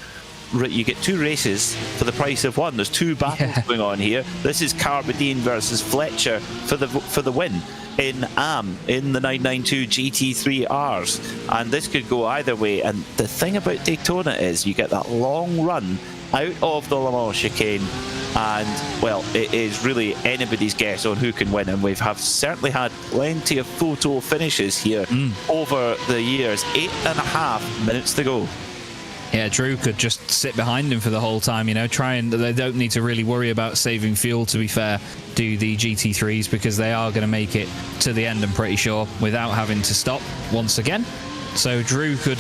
races for the price of one. There's two battles going on here. This is Carbadine versus Fletcher for the win in the 992 GT3Rs, and this could go either way. And the thing about Daytona is you get that long run out of the Le Mans chicane, and well, it is really anybody's guess on who can win, and we've certainly had plenty of photo finishes here over the years. 8.5 minutes to go. Yeah, Drew could just sit behind him for the whole time, they don't need to really worry about saving fuel, to be fair, do the GT3s, because they are going to make it to the end, I'm pretty sure, without having to stop once again. So Drew could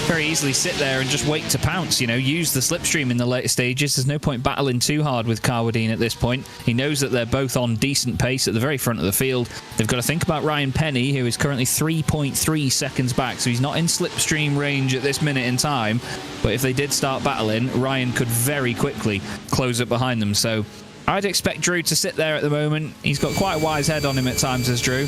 very easily sit there and just wait to pounce, use the slipstream in the later stages. There's no point battling too hard with Carwadine at this point. He knows that they're both on decent pace at the very front of the field. They've got to think about Ryan Penny, who is currently 3.3 seconds back, so he's not in slipstream range at this minute in time. But if they did start battling, Ryan could very quickly close up behind them. So I'd expect Drew to sit there at the moment. He's got quite a wise head on him at times, as Drew.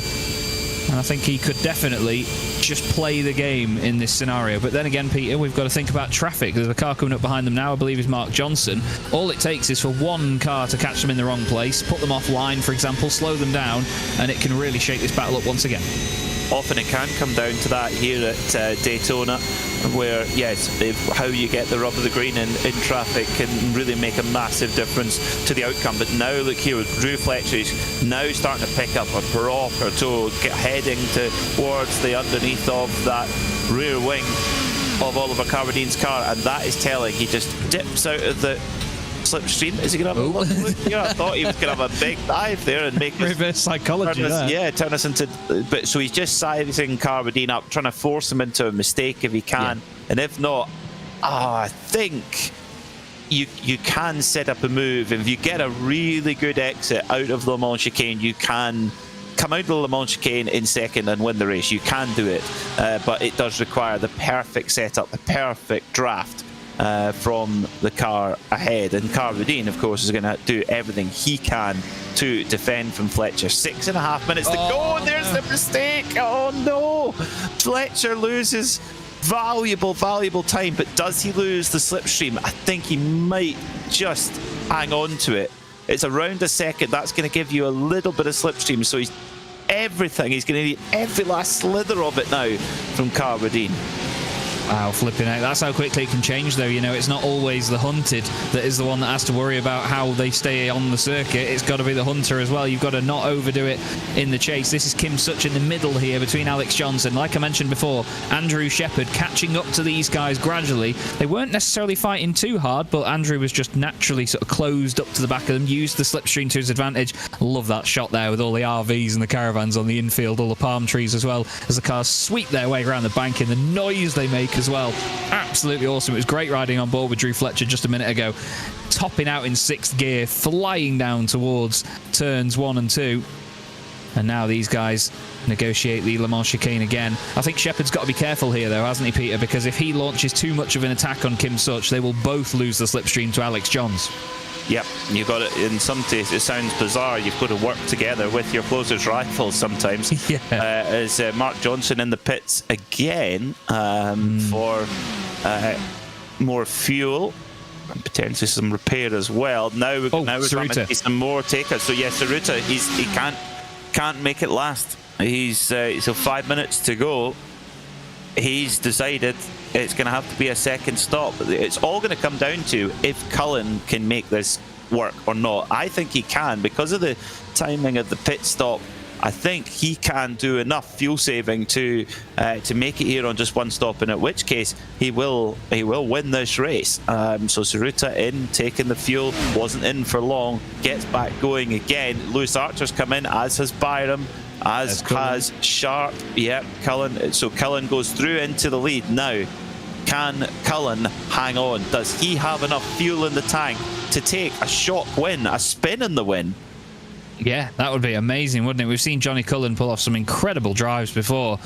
And I think he could definitely just play the game in this scenario. But then again, Peter, we've got to think about traffic. There's a car coming up behind them now, I believe is Mark Johnson. All it takes is for one car to catch them in the wrong place, put them offline, for example, slow them down, and it can really shake this battle up once again. Often it can come down to that here at Daytona, where, yes, how you get the rub of the green in traffic can really make a massive difference to the outcome. But now, look here, with Drew Fletcher, he's now starting to pick up a block or two, heading towards the underneath of that rear wing of Oliver Carradine's car, and that is telling. He just dips out of the slipstream? Is he going to have a look here? I thought he was going to have a big dive there and make reverse psychology there. turn us into... But so he's just sizing Carradine up, trying to force him into a mistake if he can. Yeah. And if not, I think you can set up a move. If you get a really good exit out of Le Mans chicane, you can come out of the Le Mans chicane in second and win the race. You can do it, but it does require the perfect setup, the perfect draft from the car ahead. And Carradine, of course, is going to do everything he can to defend from Fletcher. 6.5 minutes to go. There's the mistake. Oh no! Fletcher loses valuable time, but does he lose the slipstream? I think he might just hang on to it. It's around a second. That's going to give you a little bit of slipstream, so he's going to need every last slither of it now from Carradine. Wow, flipping out. That's how quickly it can change, though. You know, it's not always the hunted that is the one that has to worry about how they stay on the circuit. It's got to be the hunter as well. You've got to not overdo it in the chase. This is Kim Such in the middle here between Alex Johnson. Like I mentioned before, Andrew Shepard catching up to these guys gradually. They weren't necessarily fighting too hard, but Andrew was just naturally sort of closed up to the back of them, used the slipstream to his advantage. Love that shot there with all the RVs and the caravans on the infield, all the palm trees as well, as the cars sweep their way around the bank and the noise they make as well. Absolutely awesome. It was great riding on board with Drew Fletcher just a minute ago, topping out in 6th gear, flying down towards turns 1 and 2. And now these guys negotiate the Le Mans chicane again. I think Shepard's got to be careful here, though, hasn't he, Peter? Because if he launches too much of an attack on Kim Such, they will both lose the slipstream to Alex Johns. Yep, you've got it. In some cases, it sounds bizarre. You've got to work together with your closest rifles sometimes. Yeah. As Mark Johnson in the pits again for more fuel and potentially some repair as well. Now we're going to see some more takers. So yes, Saruta, he can't make it last. He's so 5 minutes to go. He's decided it's going to have to be a second stop. It's all going to come down to if Cullen can make this work or not. I think he can because of the timing of the pit stop. I think he can do enough fuel saving to make it here on just one stop, and at which case he will win this race. So Saruta in, taking the fuel, wasn't in for long, gets back going again. Lewis Archer's come in, as has Byram, as has Sharp. Yep, Cullen. So Cullen goes through into the lead now. Can Cullen hang on? Does he have enough fuel in the tank to take a shock win, a spin in the win? Yeah, that would be amazing, wouldn't it? We've seen Johnny Cullen pull off some incredible drives before,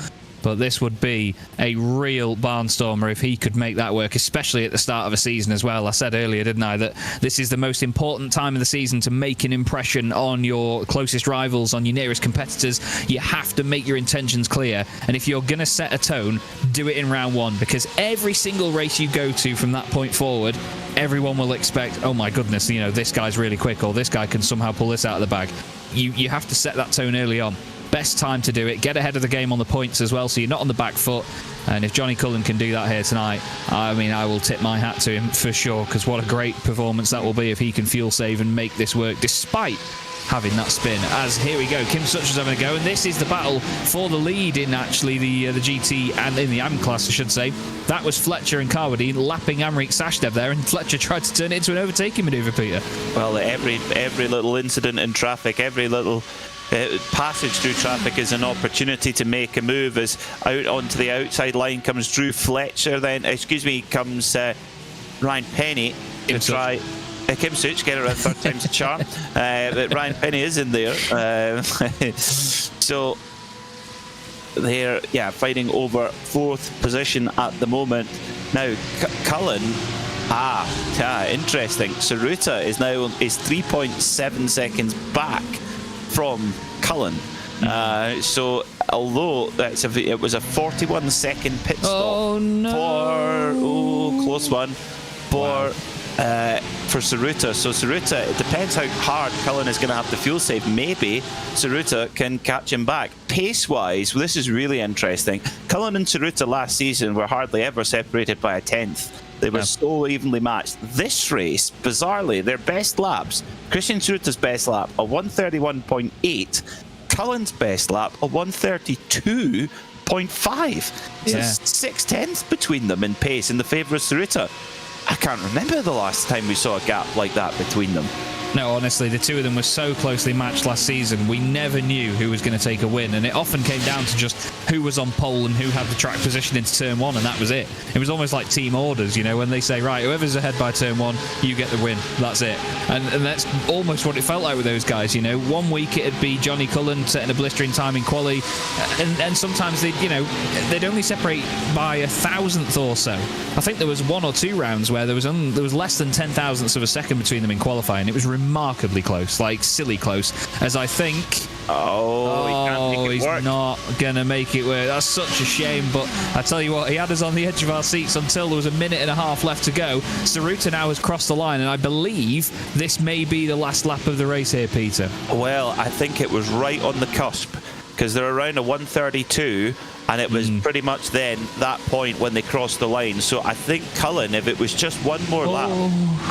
but this would be a real barnstormer if he could make that work, especially at the start of a season as well. I said earlier, didn't I, that this is the most important time of the season to make an impression on your closest rivals, on your nearest competitors. You have to make your intentions clear, and if you're going to set a tone, do it in round 1, because every single race you go to from that point forward, everyone will expect, oh my goodness, you know, this guy's really quick, or this guy can somehow pull this out of the bag. You have to set that tone early on. Best time to do it. Get ahead of the game on the points as well, so you're not on the back foot. And if Johnny Cullen can do that here tonight, I mean, I will tip my hat to him for sure, because what a great performance that will be if he can fuel save and make this work despite having that spin. As here we go, Kim Such is having a go, and this is the battle for the lead in actually the GT and in the AM class, I should say. That was Fletcher and Carwadine lapping Amrik Sashdev there, and Fletcher tried to turn it into an overtaking manoeuvre, Peter. Well, every little incident in traffic, every little passage through traffic is an opportunity to make a move. As out onto the outside line comes Drew Fletcher, then comes Ryan Penny to try. Kim Such, get it around, third time's a charm. But Ryan Penny is in there. So they're fighting over 4th position at the moment. Now Cullen, interesting. Saruta is 3.7 seconds back from Cullen. So although it was a 41-second pit stop. Oh no! Close one for Saruta. So Saruta, it depends how hard Cullen is going to have to fuel save. Maybe Saruta can catch him back. Pace-wise, this is really interesting. Cullen and Saruta last season were hardly ever separated by a 10th. They were so evenly matched. This race, bizarrely, their best laps, Christian Saruta's best lap, a 131.8. Cullen's best lap, a 132.5. So 6 tenths between them in pace in the favour of Saruta. I can't remember the last time we saw a gap like that between them. No, honestly, the two of them were so closely matched last season. We never knew who was going to take a win, and it often came down to just who was on pole and who had the track position into turn one, and that was it. It was almost like team orders, you know, when they say, right, whoever's ahead by turn one, you get the win. That's it. And that's almost what it felt like with those guys, you know. One week it'd be Johnny Cullen setting a blistering time in quali, and sometimes they'd only separate by 1,000th or so. I think there was 1 or 2 rounds where there was less than 10,000ths of a second between them in qualifying. It was remarkably close, like silly close, as I think he can't make it he's work. not gonna make it work. That's such a shame, but I tell you what, he had us on the edge of our seats until there was a minute and a half left to go. Saruta now has crossed the line, and I believe this may be the last lap of the race here, Peter. Well, I think it was right on the cusp, because they're around a 132, and it was pretty much then that point when they crossed the line. So I think Cullen, if it was just one more lap,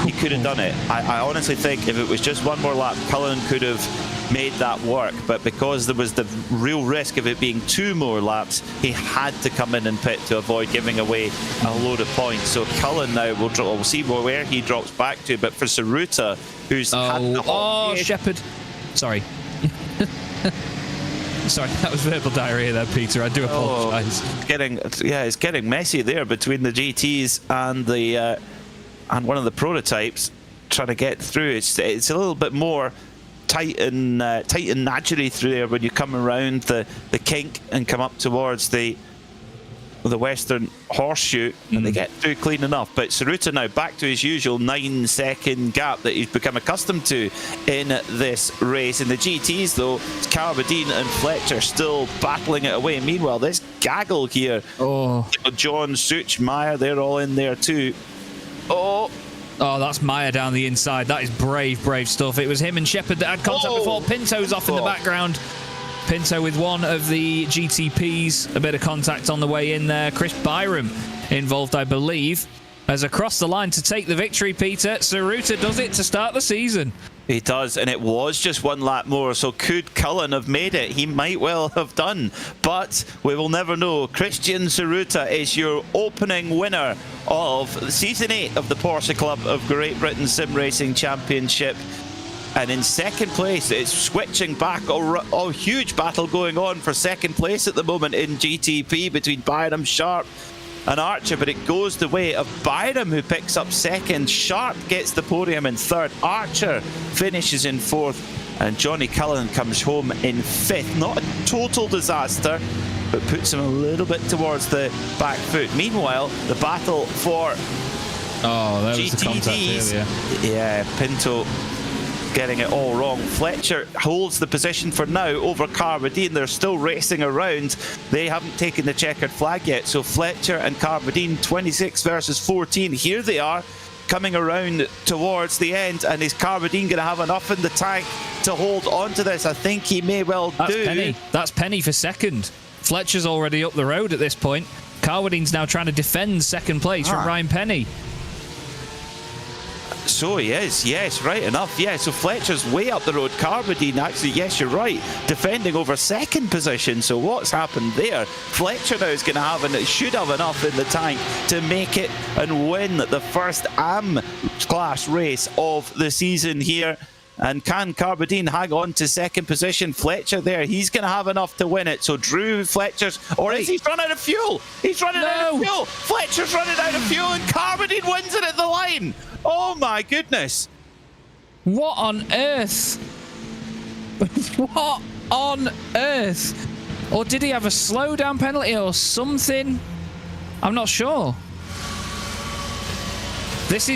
he could have done it. I honestly think if it was just one more lap, Cullen could have made that work. But because there was the real risk of it being 2 more laps, he had to come in and pit to avoid giving away a load of points. So Cullen now we'll see where he drops back to. But for Saruta, who's had the Shepherd. Sorry. Sorry, that was verbal diarrhea there, Peter. I do apologise. It's getting messy there between the GTs and the and one of the prototypes trying to get through. It's a little bit more tight and naturally through there when you come around the kink and come up towards the western horseshoe, and they get through clean enough. But Saruta now back to his usual 9-second gap that he's become accustomed to in this race. In the GTs though, it's Carabadine and Fletcher still battling it away. Meanwhile, this gaggle here, John, Such, Meyer, they're all in there too. Oh, that's Meyer down the inside. That is brave stuff. It was him and Shepherd that had contact before. Pinto's off in the background. Pinto with one of the GTPs, a bit of contact on the way in there. Chris Byram involved, I believe, as across the line to take the victory, Peter. Saruta does it to start the season. He does, and it was just 1 lap more, so could Cullen have made it? He might well have done, but we will never know. Christian Saruta is your opening winner of Season 8 of the Porsche Club of Great Britain Sim Racing Championship. And in second place, it's switching back. A huge battle going on for second place at the moment in GTP between Byram, Sharp and Archer, but it goes the way of Byram, who picks up second. Sharp gets the podium in third. Archer finishes in fourth, and Johnny Cullen comes home in fifth. Not a total disaster, but puts him a little bit towards the back foot. Meanwhile, the battle for that was the contact earlier. Yeah, Pinto getting it all wrong. Fletcher holds the position for now over Carabadine. They're still racing around. They haven't taken the checkered flag yet. So Fletcher and Carabadine, 26 versus 14. Here they are coming around towards the end. And is Carabadine going to have enough in the tank to hold on to this? I think he may well do. That's Penny for second. Fletcher's already up the road at this point. Carabadine's now trying to defend second place from Ryan Penny. So he is, yes, right enough. Yeah, so Fletcher's way up the road. Carabadine, actually, yes, you're right, defending over second position. So what's happened there? Fletcher now is going to have, and it should have enough in the tank to make it and win the first AM class race of the season here. And can Carabadine hang on to second position? Fletcher there, he's going to have enough to win it. So Drew Fletcher's, or is he run out of fuel? He's running out of fuel. Fletcher's running out of fuel, and Carabadine wins it at the line. Oh my goodness. What on earth? What on earth? Or did he have a slowdown penalty or something? I'm not sure. This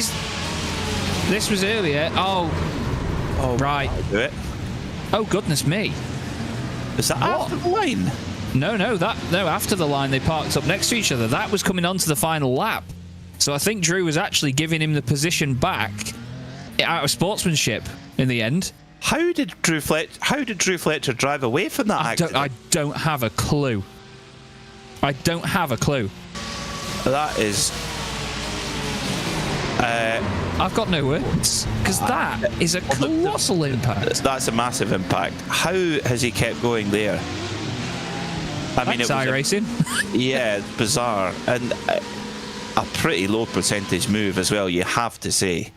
was earlier. Oh, right. Do it. Oh, goodness me. Is that after the line? No, after the line they parked up next to each other. That was coming on to the final lap. So I think Drew was actually giving him the position back out of sportsmanship in the end. How did Drew Fletcher drive away from that accident? I don't have a clue. I don't have a clue. That is... I've got no words, because that is a colossal impact. That's a massive impact. How has he kept going there? I mean, it was iRacing. Yeah, bizarre. And a pretty low percentage move as well, you have to say.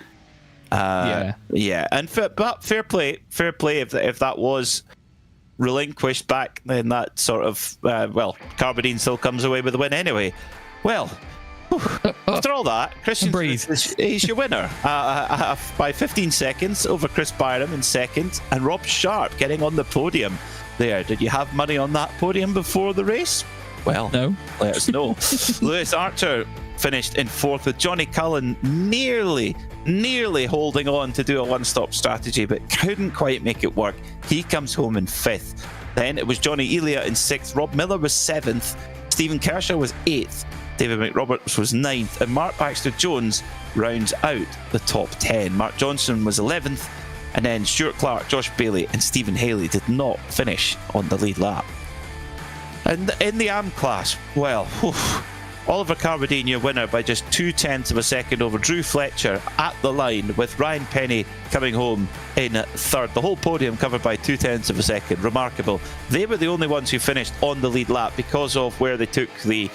Yeah, and but fair play if that was relinquished back, then that sort of Carbadine still comes away with the win anyway. Well, after all that, Christian he's your winner by 15 seconds over Chris Byram in second, and Rob Sharp getting on the podium there. Did you have money on that podium before the race? Well, no. Let us know. Lewis Archer finished in fourth, with Johnny Cullen nearly holding on to do a one-stop strategy, but couldn't quite make it work. He comes home in fifth. Then it was Johnny Elia in sixth, Rob Miller was seventh, Stephen Kershaw was eighth, David McRoberts was ninth, and Mark Baxter Jones rounds out the top 10. Mark Johnson was 11th, and then Stuart Clark, Josh Bailey, and Stephen Haley did not finish on the lead lap. And in the AM class, well, Oliver Carbadine, your winner by just 0.2 of a second over Drew Fletcher at the line, with Ryan Penny coming home in third. The whole podium covered by 0.2 of a second. Remarkable. They were the only ones who finished on the lead lap because of where they took the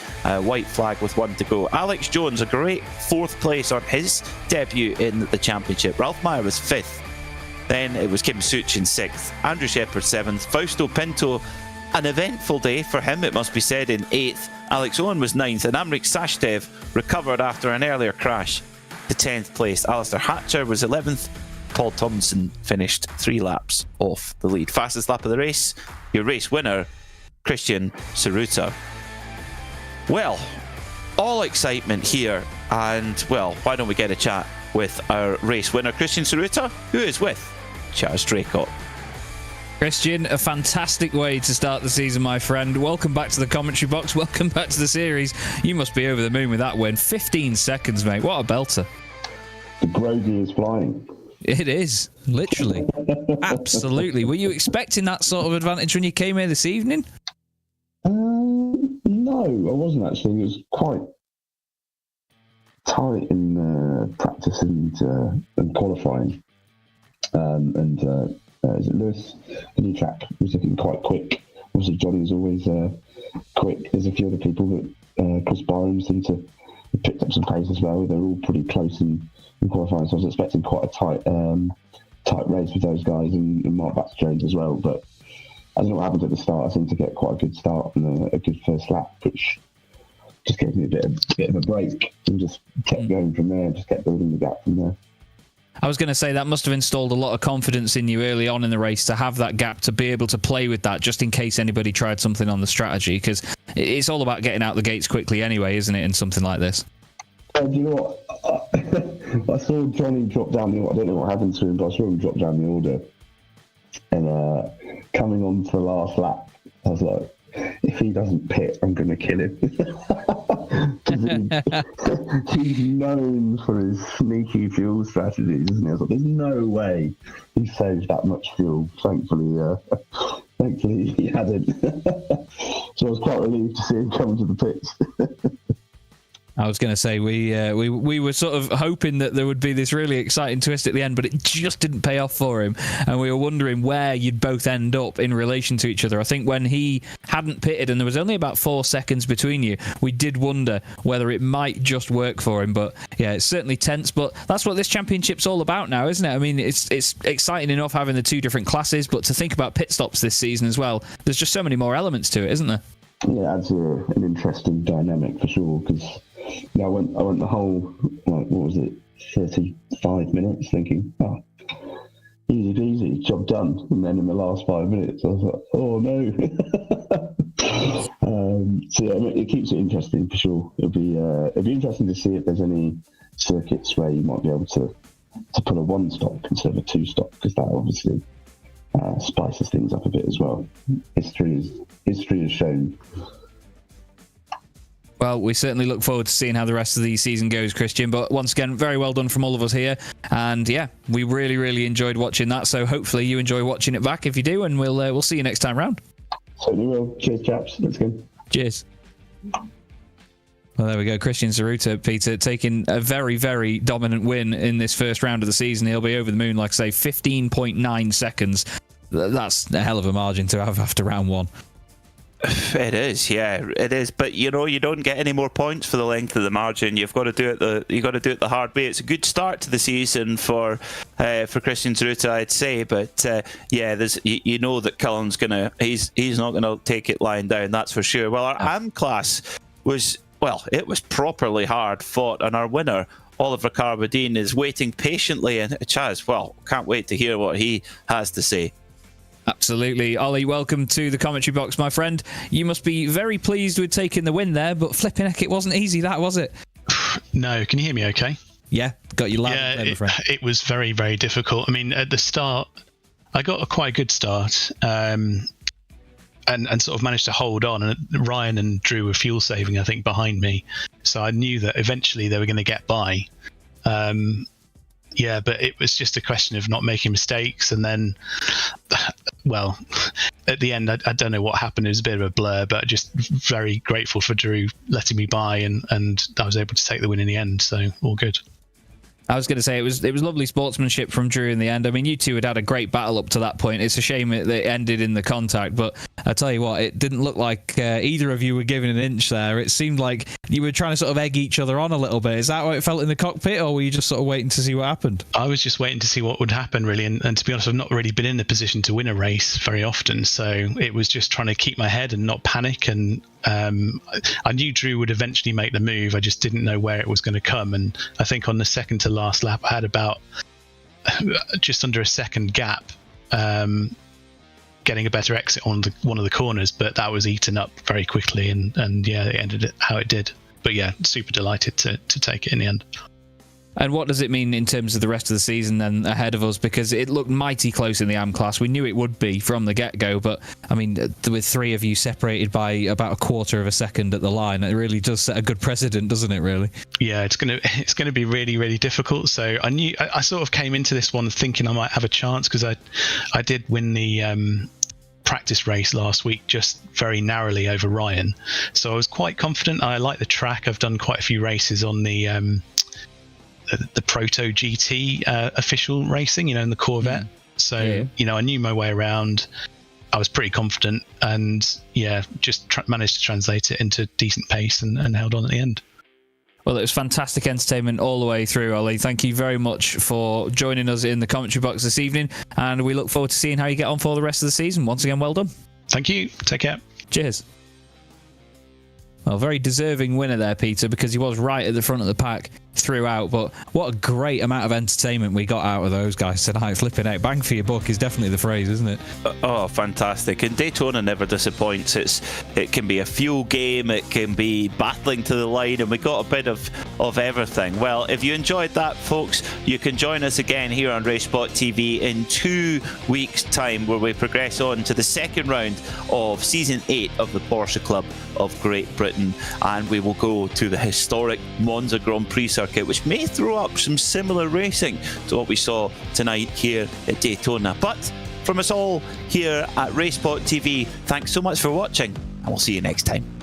white flag with one to go. Alex Jones, a great fourth place on his debut in the championship. Ralph Meyer was fifth. Then it was Kim Such in sixth. Andrew Shepard seventh. Fausto Pinto, an eventful day for him, it must be said, in 8th. Alex Owen was 9th, and Amrik Sashdev recovered after an earlier crash to 10th place. Alistair Hatcher was 11th. Paul Thompson finished 3 laps off the lead. Fastest lap of the race, your race winner, Christian Tsuruta. Well, all excitement here, and well, why don't we get a chat with our race winner, Christian Tsuruta, who is with Chaz Draycott. Christian, a fantastic way to start the season, my friend. Welcome back to the commentary box. Welcome back to the series. You must be over the moon with that win. 15 seconds, mate. What a belter. The Grody is flying. It is, literally. Absolutely. Were you expecting that sort of advantage when you came here this evening? No, I wasn't actually. It was quite tight in practice and qualifying. Is it Lewis? The new track was looking quite quick. Obviously, Johnny's always quick. There's a few other people that Chris Byram seemed to have picked up some pace as well. They're all pretty close in qualifying, so I was expecting quite a tight race with those guys and Mark Baxter Jones as well. But I don't know what happened at the start. I seemed to get quite a good start and a good first lap, which just gave me a bit of a break and just kept going from there. Just kept building the gap from there. I was going to say that must have installed a lot of confidence in you early on in the race to have that gap, to be able to play with that just in case anybody tried something on the strategy, because it's all about getting out the gates quickly anyway, isn't it, in something like this? Do you know what? I saw Johnny drop down the order. I don't know what happened to him, but I saw him drop down the order. And coming on to the last lap, I was like, if he doesn't pit, I'm going to kill him. He's known for his sneaky fuel strategies, isn't he? I was like, there's no way he saved that much fuel. Thankfully he hadn't. So I was quite relieved to see him come to the pits. I was going to say we were sort of hoping that there would be this really exciting twist at the end, but it just didn't pay off for him, and we were wondering where you'd both end up in relation to each other. I think when he hadn't pitted and there was only about 4 seconds between you, we did wonder whether it might just work for him. But yeah, it's certainly tense, but that's what this championship's all about now, isn't it? I mean, it's exciting enough having the 2 different classes, but to think about pit stops this season as well, there's just so many more elements to it, isn't there? Yeah, it adds an interesting dynamic for sure, because I went the whole, what was it, 35 minutes thinking, easy peasy, job done. And then in the last 5 minutes, I was like, oh no. So yeah, it keeps it interesting for sure. It'd be interesting to see if there's any circuits where you might be able to put a 1-stop instead of a 2-stop, because that obviously spices things up a bit as well. History has shown. Well, we certainly look forward to seeing how the rest of the season goes, Christian. But once again, very well done from all of us here. And yeah, we really, really enjoyed watching that. So hopefully you enjoy watching it back if you do, and we'll see you next time round. Certainly will. Cheers, chaps. Let's go. Cheers. Well, there we go. Christian Tsuruta, Peter, taking a very, very dominant win in this first round of the season. He'll be over the moon, like I say, 15.9 seconds. That's a hell of a margin to have after round 1. It is, yeah, it is. But you don't get any more points for the length of the margin. You've got to do it the hard way. It's a good start to the season for Christian Zruta, I'd say. But yeah, there's you know that Cullen's he's not gonna take it lying down. That's for sure. Well, our AM class was properly hard fought, and our winner, Oliver Carbadine, is waiting patiently. And Chaz, well, can't wait to hear what he has to say. Absolutely. Ollie, welcome to the commentary box, my friend. You must be very pleased with taking the win there, but flipping heck, it wasn't easy, that, was it? No, can you hear me okay? Yeah, got you loud. Yeah, my friend. It was very, very difficult. I mean, at the start, I got a quite good start and sort of managed to hold on. And Ryan and Drew were fuel saving, I think, behind me. So I knew that eventually they were going to get by. Yeah, but it was just a question of not making mistakes. And then, well, at the end, I don't know what happened. It was a bit of a blur, but just very grateful for Drew letting me by, and I was able to take the win in the end. So all good. I was going to say it was lovely sportsmanship from Drew in the end. I mean, you two had a great battle up to that point. It's a shame that it ended in the contact, but I tell you what, it didn't look like either of you were giving an inch there. It seemed like you were trying to sort of egg each other on a little bit. Is that how it felt in the cockpit, or were you just sort of waiting to see what happened? I was just waiting to see what would happen, really. And to be honest, I've not really been in a position to win a race very often. So it was just trying to keep my head and not panic. And I knew Drew would eventually make the move. I just didn't know where it was going to come. And I think on the second to last lap, I had about just under a second gap, getting a better exit on one of the corners, but that was eaten up very quickly. And yeah, it ended how it did. But yeah, super delighted to take it in the end. And what does it mean in terms of the rest of the season then ahead of us? Because it looked mighty close in the AM class. We knew it would be from the get-go, but I mean, with three of you separated by about a quarter of a second at the line, it really does set a good precedent, doesn't it, really? Yeah, it's gonna be really, really difficult. So I sort of came into this one thinking I might have a chance, because I did win the practice race last week just very narrowly over Ryan. So I was quite confident. I like the track. I've done quite a few races on the Proto GT official racing, in the Corvette. So, I knew my way around. I was pretty confident, and yeah, just managed to translate it into decent pace and held on at the end. Well, it was fantastic entertainment all the way through, Ollie. Thank you very much for joining us in the commentary box this evening, and we look forward to seeing how you get on for the rest of the season. Once again, well done. Thank you. Take care. Cheers. Well, very deserving winner there, Peter, because he was right at the front of the pack throughout. But what a great amount of entertainment we got out of those guys tonight. Flipping out. Bang for your buck is definitely the phrase, isn't it? Oh, fantastic. And Daytona never disappoints. It can be a fuel game, it can be battling to the line, and we got a bit of everything. Well, if you enjoyed that, folks, you can join us again here on RaceSpotTV in 2 weeks' time, where we progress on to the second round of Season 8 of the Porsche Club of Great Britain, and we will go to the historic Monza Grand Prix circuit, which may throw up some similar racing to what we saw tonight here at Daytona. But from us all here at RaceSpotTV, thanks so much for watching, and we'll see you next time.